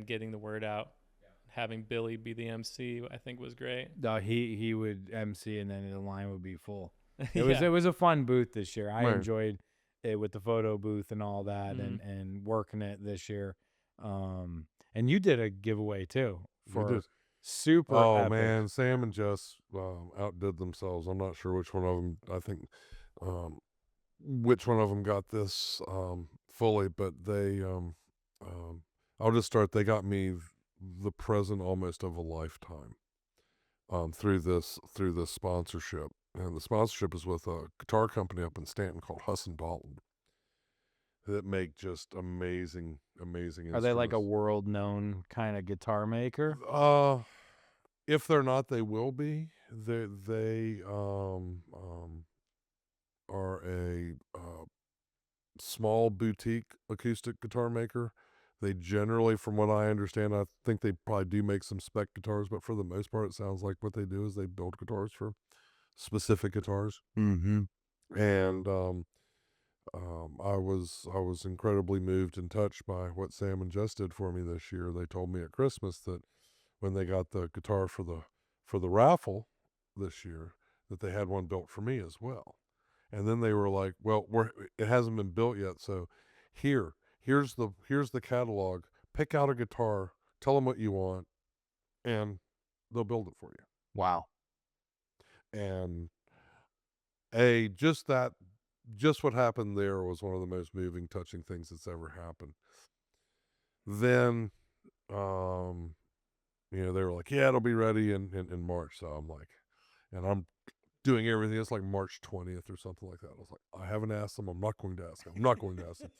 getting the word out. Yeah. Having Billy be the MC, I think, was great. No, he would MC, and then the line would be full. It was a fun booth this year. I enjoyed it with the photo booth and all that, and working it this year. And you did a giveaway too for super. Oh epic. Man, Sam and Jess outdid themselves. I'm not sure which one of them. I think which one of them got this fully, but they. I'll just start. They got me the present almost of a lifetime through this sponsorship, and the sponsorship is with a guitar company up in Stanton called Huss and Dalton that make just amazing instruments. Are they like a world-known kind of guitar maker? If they're not, they will be. They are a small boutique acoustic guitar maker They generally, from what I understand, I think they probably do make some spec guitars, but for the most part, it sounds like what they do is they build guitars for specific guitars. Mm-hmm. And I was incredibly moved and touched by what Sam and Jess did for me this year. They told me at Christmas that when they got the guitar for the raffle this year, that they had one built for me as well. And then they were like, "Well, it hasn't been built yet, so here's the catalog. Pick out a guitar, tell them what you want, and they'll build it for you." Wow. And just what happened there was one of the most moving, touching things that's ever happened. Then, they were like, "Yeah, it'll be ready in March." So I'm like, and I'm doing everything. It's like March 20th or something like that. I was like, I haven't asked them. I'm not going to ask them. I'm not going to ask them.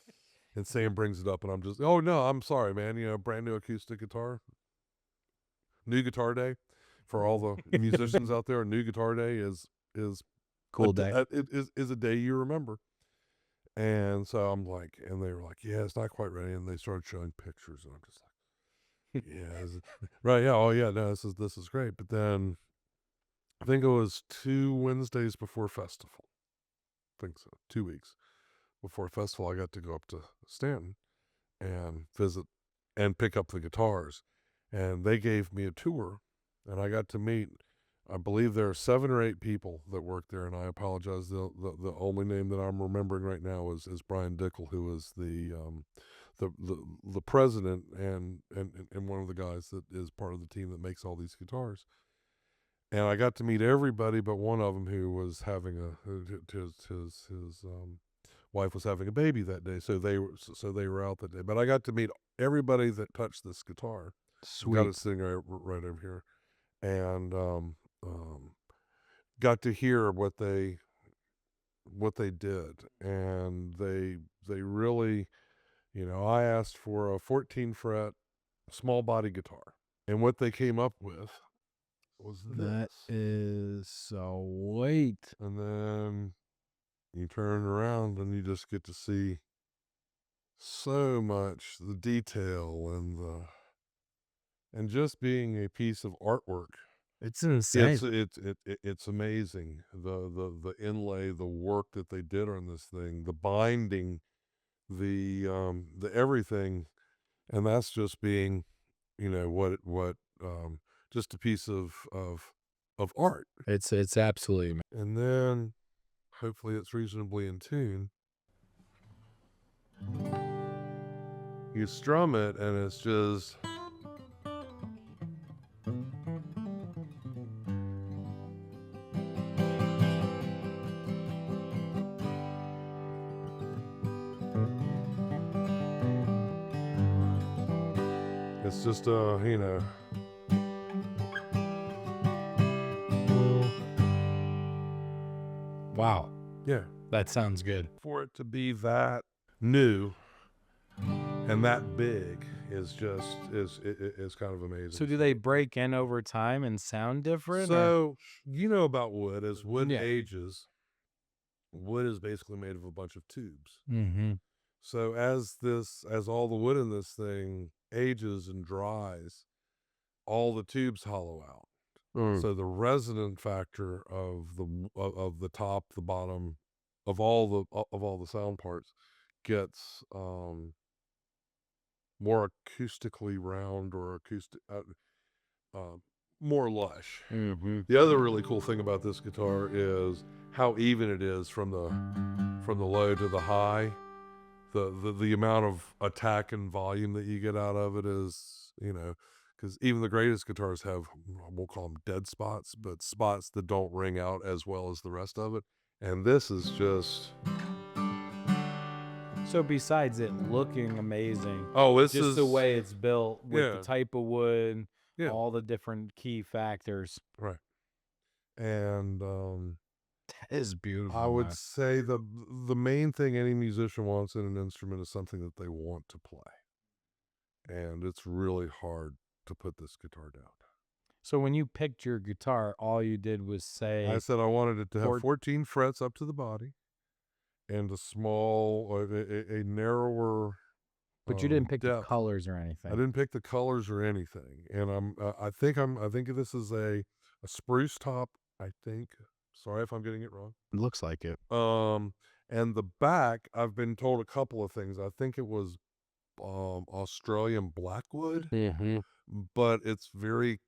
And Sam brings it up, and I'm just, "Oh no, I'm sorry, man. Brand new acoustic guitar, new guitar day for all the musicians out there. New guitar day is Cool day. It is a day you remember." And so I'm like, and they were like, "Yeah, it's not quite ready." And they started showing pictures, and I'm just like, "Yeah, right, yeah, oh yeah, no, this is great." But then I think it was 2 Wednesdays before festival. I think so, 2 weeks before festival, I got to go up to Stanton and visit and pick up the guitars. And they gave me a tour, and I got to meet, I believe there are 7 or 8 people that work there, and I apologize. The only name that I'm remembering right now is Brian Dickel, who is the president and one of the guys that is part of the team that makes all these guitars. And I got to meet everybody but one of them, who was having his wife was having a baby that day, so they were out that day. But I got to meet everybody that touched this guitar. Sweet. Got it sitting right over here, and got to hear what they did, and they really, I asked for a 14 fret small body guitar, and what they came up with was That this. is sweet. And then you turn around and you just get to see so much, the detail and just being a piece of artwork. It's insane. It's amazing, the inlay, the work that they did on this thing, the binding, the everything, and that's just being, what just a piece of art. It's absolutely. And then hopefully it's reasonably in tune. You strum it, and it's just it's just Wow. yeah. That sounds good. For it to be that new and that big is just is kind of amazing. So do they break in over time and sound different? So you know about wood. As wood Yeah. ages, wood is basically made of a bunch of tubes. Mm-hmm. So as all the wood in this thing ages and dries, all the tubes hollow out. So the resonant factor of the top, the bottom, of all the sound parts gets more acoustically round, or more lush. Mm-hmm. The other really cool thing about this guitar is how even it is from the low to the high. The amount of attack and volume that you get out of it is, because even the greatest guitars have, we'll call them dead spots, but spots that don't ring out as well as the rest of it. And this is just... So besides it looking amazing, this just is the way it's built with Yeah. the type of wood, Yeah. all the different key factors. Right. And That is beautiful. I would say the main thing any musician wants in an instrument is something that they want to play. And it's really hard to put this guitar down. So when you picked your guitar, all you did was say, I said I wanted it to have 14 frets up to the body, and a small, a narrower But you didn't pick the depth. colors or anything. I didn't pick the colors or anything, and I think this is a spruce top. I think. Sorry if I'm getting it wrong. It looks like it. And the back, I've been told a couple of things. I think it was Australian blackwood, Mm-hmm. but it's very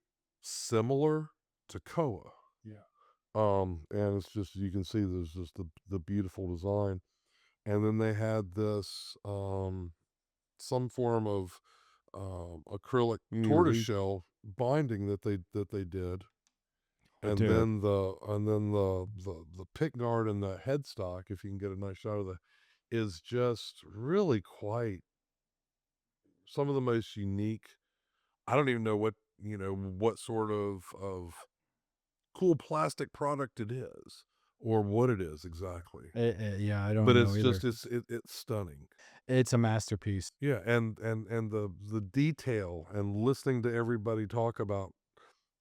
similar to Koa. Yeah. And it's just, you can see there's just the beautiful design, and then they had this some form of acrylic tortoiseshell binding that they did. And Dude. then the pick guard and the headstock, if you can get a nice shot of is just really quite some of the most unique. I don't even know what sort of cool plastic product it is or what it is exactly. Yeah, I don't But know it's either. just it's stunning. It's a masterpiece. Yeah, and the detail and listening to everybody talk about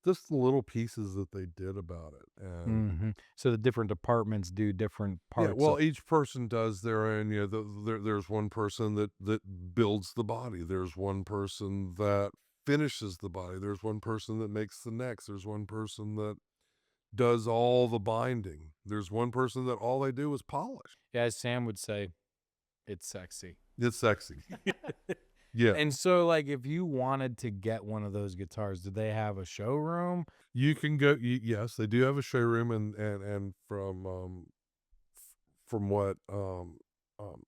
just the little pieces that they did about it. And So the different departments do different parts. yeah, well, each person does their own. There's one person that builds the body. There's one person that finishes the body. There's one person that makes the necks. There's one person that does all the binding. There's one person that all they do is polish. Yeah, as Sam would say, it's sexy. It's sexy. Yeah. And so, like, if you wanted to get one of those guitars, do they have a showroom? You can go. Yes, they do have a showroom, and from what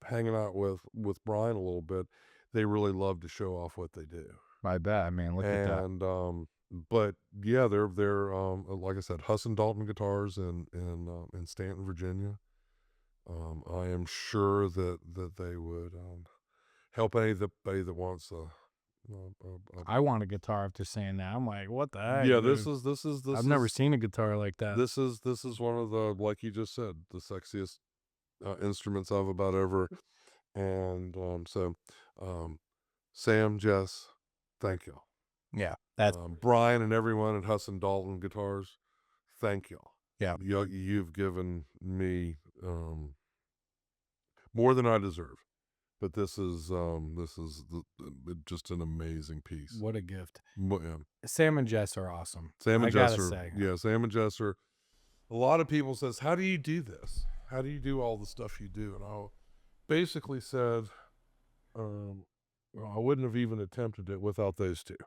hanging out with Brian a little bit, they really love to show off what they do. I bet, man. Look at that. And but yeah, they're like I said, Huss and Dalton Guitars in Stanton, Virginia. I am sure that they would help anybody that wants I want a guitar after saying that. I'm like, what the heck? yeah, dude? this is I've never seen a guitar like that. This is one of the, like you just said, the sexiest instruments I've about ever. And so Sam, Jess, thank y'all. Yeah, that's Brian and everyone at Huss and Dalton Guitars, thank y'all. Yeah. You've given me more than I deserve. But this is just an amazing piece. what a gift. Yeah. Sam and Jess are awesome. Sam and I Jess gotta are, say. yeah, Sam and Jess are. A lot of people says, how do you do this? How do you do all the stuff you do? And I basically said, well, I wouldn't have even attempted it without those two.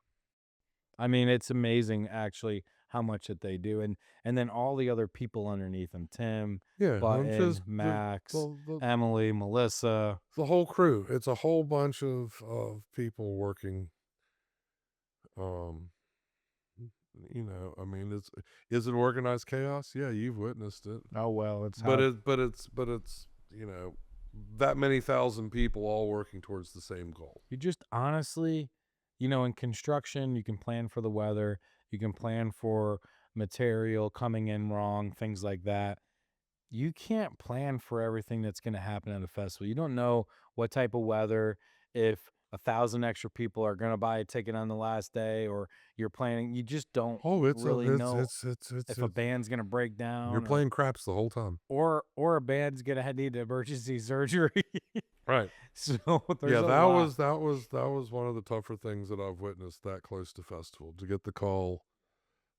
I mean, it's amazing actually how much that they do, and then all the other people underneath them: Tim, Yeah, Button, Max, Emily, Melissa, the whole crew. It's a whole bunch of people working. I mean, is it organized chaos? Yeah, you've witnessed it. Oh well, it's but it's that many thousand people all working towards the same goal. You just honestly, in construction, you can plan for the weather, you can plan for material coming in wrong, things like that. You can't plan for everything that's going to happen at a festival. You don't know what type of weather, if 1,000 extra people are going to buy a ticket on the last day, or you're planning. You just don't really know if a band's going to break down. You're playing craps the whole time. Or a band's going to need emergency surgery. Right. So yeah, that was one of the tougher things that I've witnessed that close to festival, to get the call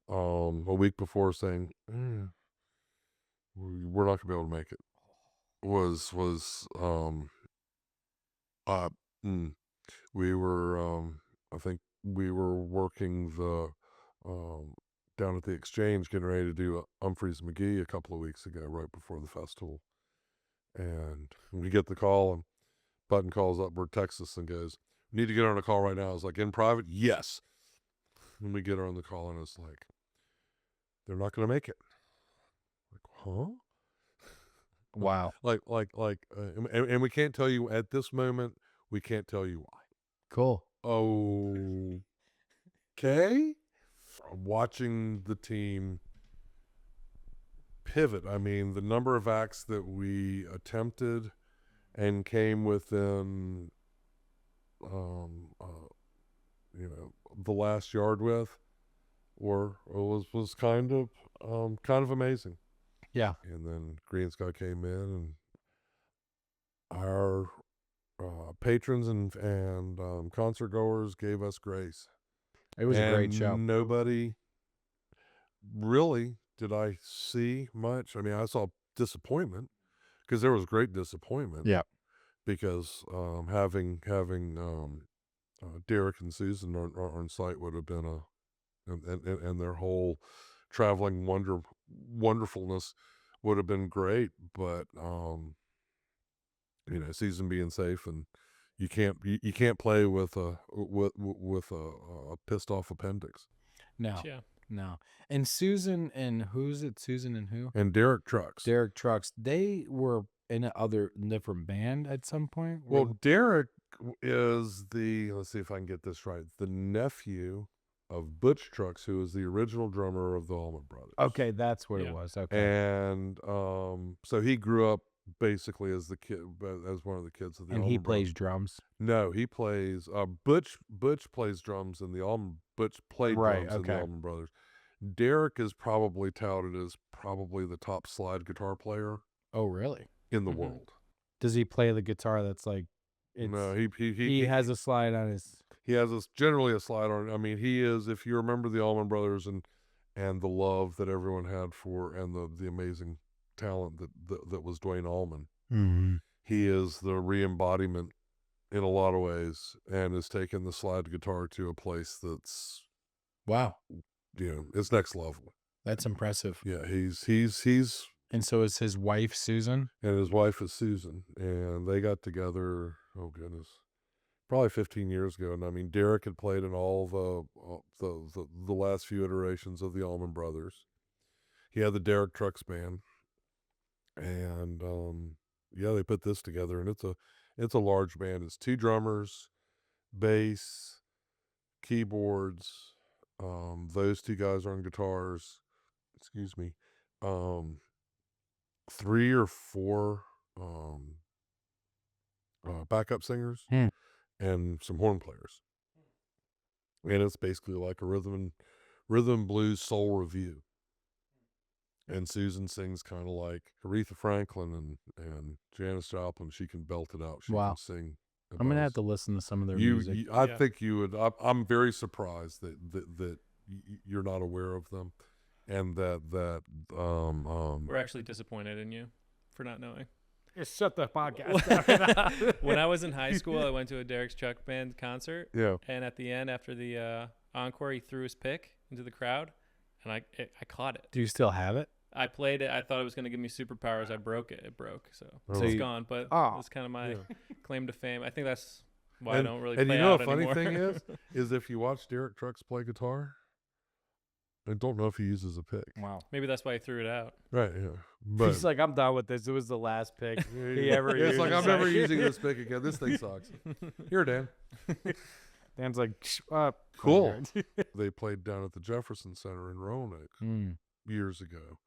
a week before saying we're not gonna be able to make it was we were I think we were working the down at the Exchange, getting ready to do Humphreys McGee a couple of weeks ago, right before the festival, and we get the call, and Button calls up, we're Texas, and goes, "Need to get on a call right now." I was like, "In private?" "Yes." And we get her on the call, and it's like, "They're not going to make it." Like, huh? Wow. And we can't tell you at this moment. We can't tell you why. Cool. Oh, okay. Watching the team pivot. I mean, the number of acts that we attempted and came within, the last yard with, was kind of amazing. Yeah. And then Green Sky came in, and our patrons and concert goers gave us grace. It was a great show. Nobody really did I see much. I mean, I saw disappointment because there was great disappointment. Yeah. Because having Derek and Susan on site would have been and their whole traveling wonderfulness would have been great. But Susan being safe, and you can't play with a pissed off appendix. No. Yeah. No. And Susan and who's it? Susan and who? And Derek Trucks. Derek Trucks. They were in a different band at some point. Well, Derek is let's see if I can get this right, the nephew of Butch Trucks, who was the original drummer of the Allman Brothers. Okay, that's what it was. Okay. And so he grew up basically as one of the kids of the And Allman he Brothers. plays drums. No, he plays Butch plays drums in the Allman. Butch played drums in the Allman Brothers. Derek is probably touted as probably the top slide guitar player. Oh, really? In the world. Does he play the guitar that's like no, he has a slide on his. He has generally a slide on. I mean, he is. If you remember the Allman Brothers and the love that everyone had for and the amazing talent that was Dwayne Allman, he is the re-embodiment in a lot of ways, and has taken the slide guitar to a place that's wow. It's next level. That's impressive. Yeah, he's. And so is his wife Susan, and his wife is Susan, and they got together. Oh goodness, probably 15 years ago. And I mean, Derek had played in all the last few iterations of the Allman Brothers. He had the Derek Trucks band, and they put this together, and it's a large band. It's 2 drummers, bass, keyboards. Those 2 guys are on guitars. Excuse me. 3 or 4 backup singers and some horn players, and it's basically like a rhythm and blues soul review. And Susan sings kind of like Aretha Franklin and Janis Joplin. She can belt it out. She can sing. I'm gonna have to listen to some of their music. I think you would. I'm very surprised that you're not aware of them. And that we're actually disappointed in you for not knowing. Just shut the podcast down. When I was in high school, I went to a Derek's Truck Band concert. Yeah. And at the end, after the encore, he threw his pick into the crowd, and I caught it. Do you still have it? I played it. I thought it was going to give me superpowers. I broke it. It broke. So it's gone. But it's kind of my claim to fame. I think that's why I don't really play out anymore. And you know the funny thing is if you watch Derek Trucks play guitar, I don't know if he uses a pick. Wow. Maybe that's why he threw it out. Right, yeah. But he's like, I'm done with this. It was the last pick he ever used. It's like, I'm never using this pick again. This thing sucks. Here, Dan. Dan's like, cool. They played down at the Jefferson Center in Roanoke years ago.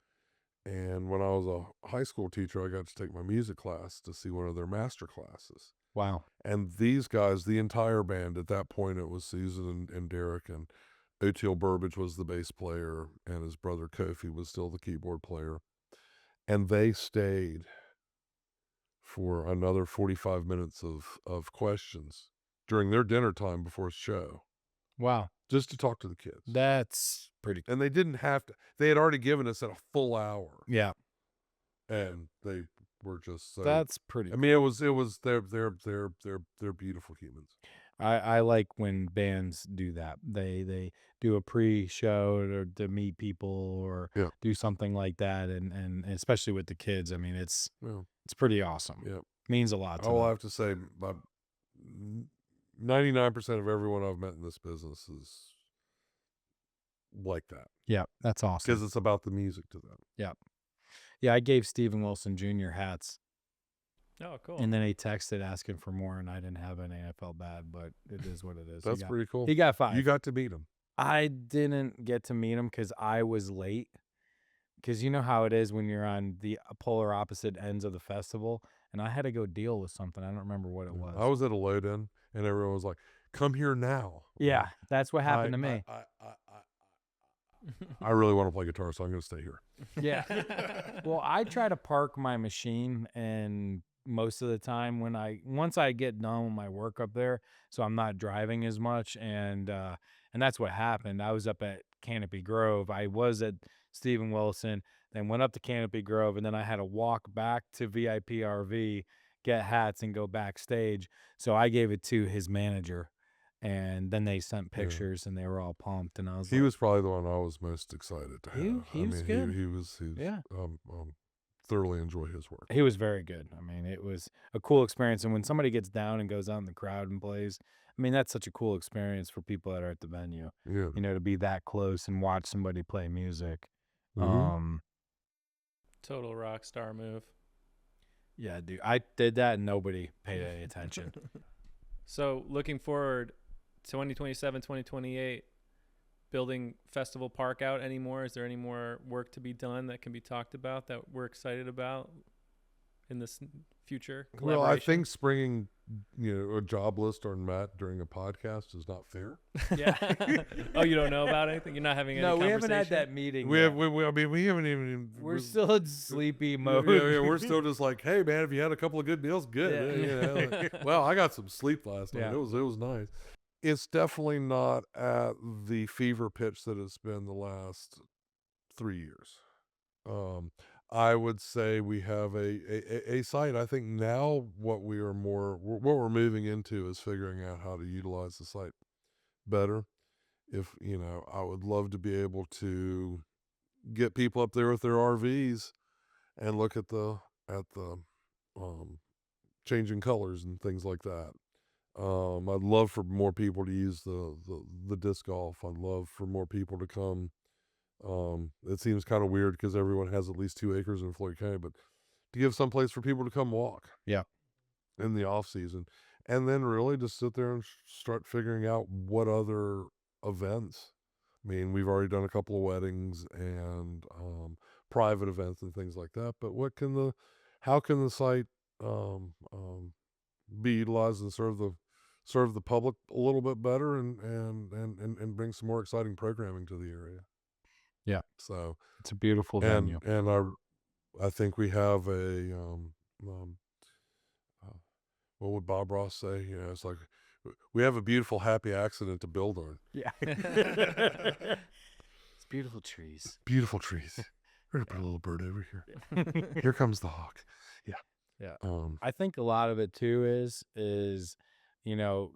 And when I was a high school teacher, I got to take my music class to see one of their master classes. Wow. And these guys, the entire band, at that point, it was Susan and Derek, and Oteil Burbage was the bass player, and his brother Kofi was still the keyboard player. And they stayed for another 45 minutes of questions during their dinner time before the show. Wow. Just to talk to the kids. That's pretty cool. And they didn't have to. They had already given us a full hour. Yeah. And they were just so. That's pretty cool. I mean, it was they're beautiful humans. I like when bands do that. They do a pre-show or to meet people or do something like that, and especially with the kids. I mean, it's pretty awesome. Yeah, means a lot to them. All I have to say, 99% of everyone I've met in this business is like that. Yeah, that's awesome. Because it's about the music to them. Yeah. Yeah, I gave Stephen Wilson Jr. hats. Oh, cool. And then he texted asking for more, and I didn't have any. I felt bad, but it is what it is. That's pretty cool. He got 5. You got to meet him. I didn't get to meet him because I was late. Because you know how it is when you're on the polar opposite ends of the festival, and I had to go deal with something. I don't remember what it was. I was at a load-in, and everyone was like, come here now. Yeah, that's what happened to me. I really want to play guitar, so I'm going to stay here. Yeah. Well, I try to park my machine and most of the time once I get done with my work up there, so I'm not driving as much, and that's what happened. I was up at Canopy Grove. I was at Stephen Wilson, then went up to Canopy Grove, and then I had to walk back to VIP RV, get hats, and go backstage. So I gave it to his manager, and then they sent Yeah. pictures, and they were all pumped, and I was He like, was probably the one I was most excited to have. He was good. He was Yeah. thoroughly enjoy his work. He was very good. I mean, it was a cool experience. And when somebody gets down and goes out in the crowd and plays, I mean, that's such a cool experience for people that are at the venue, Yeah. to be that close and watch somebody play music. Mhm. Total rock star move. Yeah, dude, I did that and nobody paid any attention. So looking forward, 2027, 2028, building FestivalPark out anymore? Is there any more work to be done that can be talked about that we're excited about in this future Well, I collaboration? think springing, a job list on Matt during a podcast is not fair. Yeah. Oh, you don't know about anything? You're not having any No, we conversation? haven't had that meeting. We yet. have, I mean, we haven't even. We're still in sleepy mode. Yeah, we're still just like, hey man, if you had a couple of good deals, good. Yeah. Well, I got some sleep last night. Yeah. It was nice. It's definitely not at the fever pitch that it's been the last 3 years. I would say we have a site. I think now what we're moving into is figuring out how to utilize the site better. If I would love to be able to get people up there with their RVs and look at the changing colors and things like that. I'd love for more people to use the disc golf. I'd love for more people to come. It seems kind of weird because everyone has at least 2 acres in Floyd County, but to give some place for people to come walk. Yeah. In the off season, and then really just sit there and start figuring out what other events. I mean, we've already done a couple of weddings and private events and things like that. But how can the site be utilized and serve the public a little bit better and bring some more exciting programming to the area? Yeah. So It's a beautiful venue. and I think we have a what would Bob Ross say? It's like we have a beautiful, happy accident to build on. Yeah. It's beautiful trees. Beautiful trees. We're gonna put a little bird over here. Here comes the hawk. Yeah. Yeah. Um, I think a lot of it too is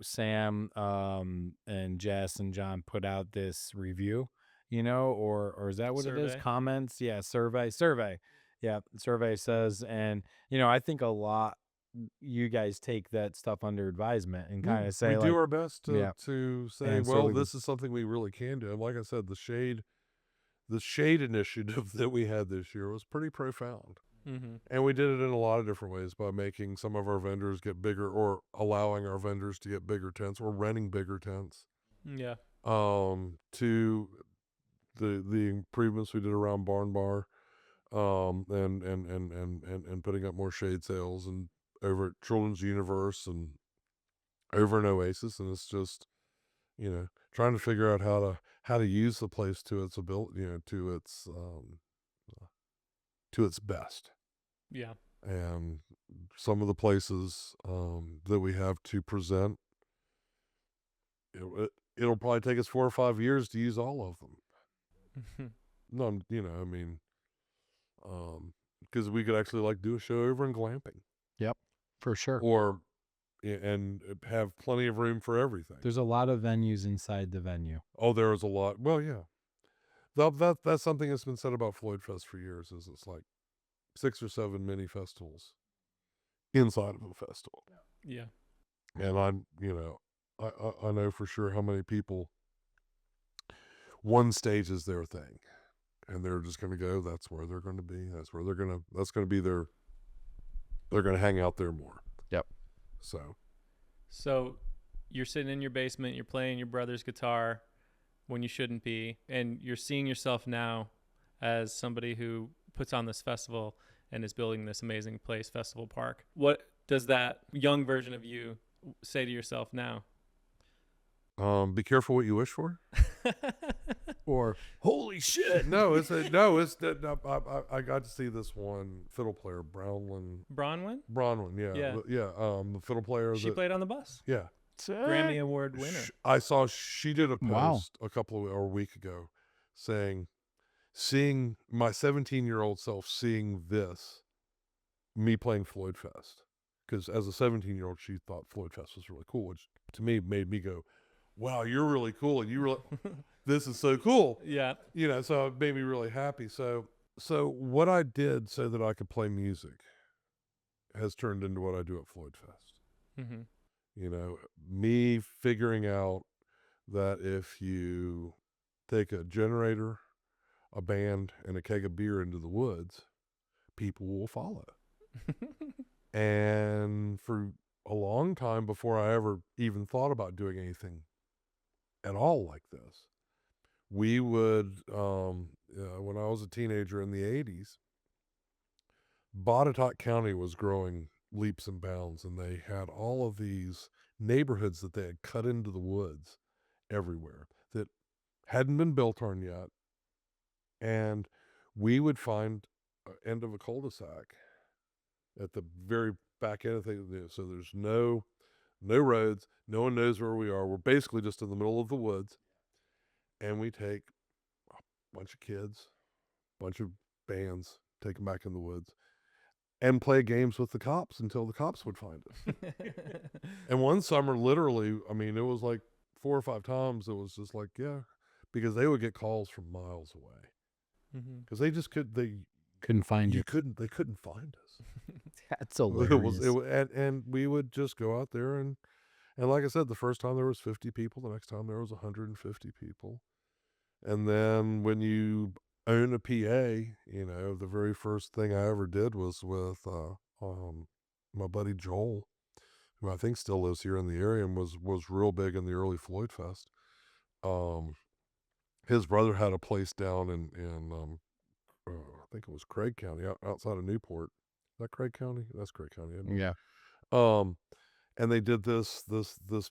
Sam and Jess and John put out this review, or is that what it is? Survey. Comments? Yeah, survey. Yeah, survey says, and I think a lot you guys take that stuff under advisement and kind of say, we like, do our best to yeah. say, And well, so this is something we really can do. And like I said, the shade initiative that we had this year was pretty profound. Mm-hmm. And we did it in a lot of different ways by making some of our vendors get bigger or allowing our vendors to get bigger tents or renting bigger tents. Yeah. To the improvements we did around Barn Bar, and putting up more shade sails and over at Children's Universe and over in Oasis, and it's just trying to figure out how to use the place to its ability, to its best. Yeah. And some of the places that we have to present, it'll probably take us 4 or 5 years to use all of them. No, I mean, because we could actually do a show over in glamping. Yep, for sure. Or and have plenty of room for everything. There's a lot of venues inside the venue. Oh, there is a lot. Well, yeah. That's something that's been said about FloydFest for years. Is it's like 6 or 7 mini festivals inside of a festival. Yeah. And I know for sure how many people one stage is their thing, and they're just going to go. That's where they're going to be. That's going to be their. They're going to hang out there more. Yep. So you're sitting in your basement, you're playing your brother's guitar when you shouldn't be, and you're seeing yourself now as somebody who puts on this festival and is building this amazing place, FestivalPark. What does that young version of you say to yourself now? Be careful what you wish for. Or holy shit. I got to see this one fiddle player, Bronwyn. Yeah. The fiddle player. She played on the bus. Yeah. Grammy Award winner. I saw she did a Wow. post a week ago saying, seeing my 17-year-old self seeing this, me playing FloydFest. Because as a 17-year-old, she thought FloydFest was really cool, which to me made me go, wow, you're really cool. And you really, this is so cool. Yeah. You know, so it made me really happy. So what I did so that I could play music has turned into what I do at FloydFest. Mm-hmm. You know, me figuring out that if you take a generator, a band, and a keg of beer into the woods, people will follow. And for a long time before I ever even thought about doing anything at all like this, we would, when I was a teenager in the 80s, Botetourt County was growing leaps and bounds, and they had all of these neighborhoods that they had cut into the woods everywhere that hadn't been built on yet. And we would find an end of a cul-de-sac at the very back end of things. So there's no roads. No one knows where we are. We're basically just in the middle of the woods. And we take a bunch of kids, a bunch of bands, take them back in the woods, and play games with the cops until the cops would find us. And one summer, literally, I mean, it was like 4 or 5 times. It was just like, yeah, because they would get calls from miles away. Because they just Couldn't find you. They couldn't find us. That's hilarious. And we would just go out there and like I said, the first time there was 50 people, the next time there was 150 people. And then when you own a PA, you know, the very first thing I ever did was with my buddy Joel, who I think still lives here in the area and was real big in the early FloydFest. His brother had a place down in I think it was Craig County, outside of Newport. Is that Craig County? That's Craig County, isn't it? Yeah. And they did this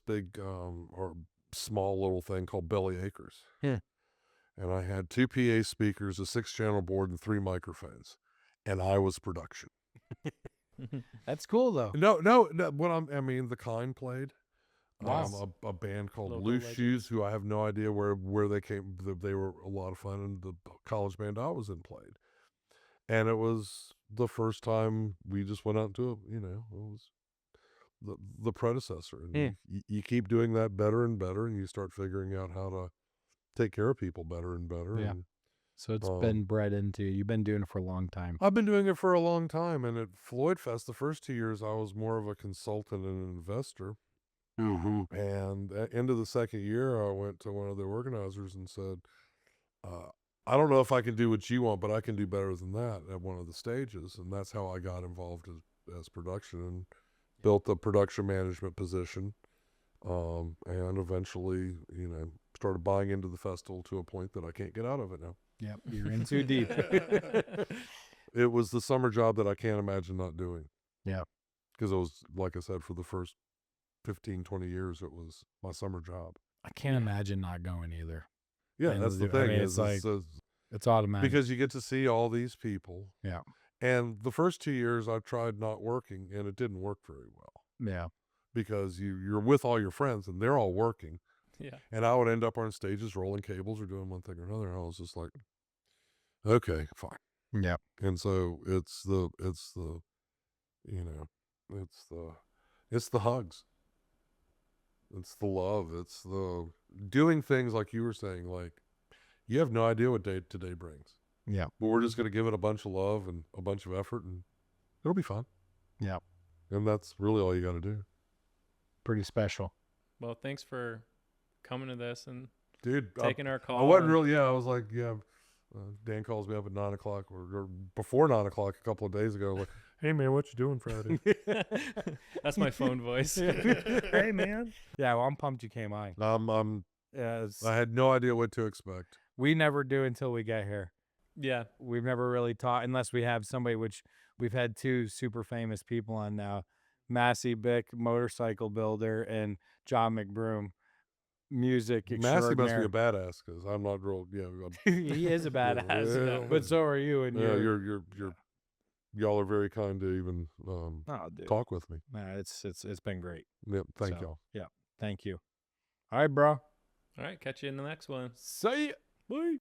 big or small little thing called Belly Acres. Yeah. And I had 2 PA speakers, a 6-channel board, and 3 microphones, and I was production. That's cool though. No. I mean, The Kind played. Wow. A band called Local Loose legends. Shoes, who I have no idea where they came. They were a lot of fun, and the college band I was in played. And it was the first time we just went out to it was the predecessor. And you keep doing that better and better, and you start figuring out how to take care of people better and better. Yeah. And So it's been bred into you. You've been doing it for a long time. I've been doing it for a long time. And at FloydFest, the first 2 years, I was more of a consultant and an investor. Mm-hmm. And at the end of the second year, I went to one of the organizers and said, I don't know if I can do what you want, but I can do better than that at one of the stages. And that's how I got involved as production and built the production management position. And eventually, started buying into the festival to a point that I can't get out of it now. Yep. You're in too deep. It was the summer job that I can't imagine not doing. Yeah. Because it was, like I said, for the first 15, 20 years, it was my summer job. I can't imagine not going either. Yeah, And that's the I thing. mean, Is it's It's automatic. because you get to see all these people. Yeah. And the first 2 years, I tried not working, and it didn't work very well. Yeah. Because you're with all your friends, and they're all working. Yeah. And I would end up on stages rolling cables or doing one thing or another. And I was just like, okay, fine. Yeah. And so it's the hugs. It's the love. It's the doing things like you were saying, like you have no idea what day today brings. Yeah. But we're just going to give it a bunch of love and a bunch of effort, and it'll be fun. Yeah. And that's really all you got to do. Pretty special. Well, thanks for coming to this and Dude, taking our call. I wasn't really, I was like, Dan calls me up at 9 o'clock or before 9 o'clock a couple of days ago. Like, hey man, what you doing Friday? That's my phone voice. Hey man. Yeah, well, I'm pumped you came on. I had no idea what to expect. We never do until we get here. Yeah. We've never really taught unless we have somebody, which we've had 2 super famous people on now. Massey Bick, motorcycle builder, and John McBroom. music Massey must be extraordinaire. a badass because I'm not real. He is a badass, well, but so are you. And y'all are very kind to even dude. talk with me. Nah, it's been great. Yep, thank y'all. Yeah, thank you. All right, bro. All right, catch you in the next one. See ya. Bye.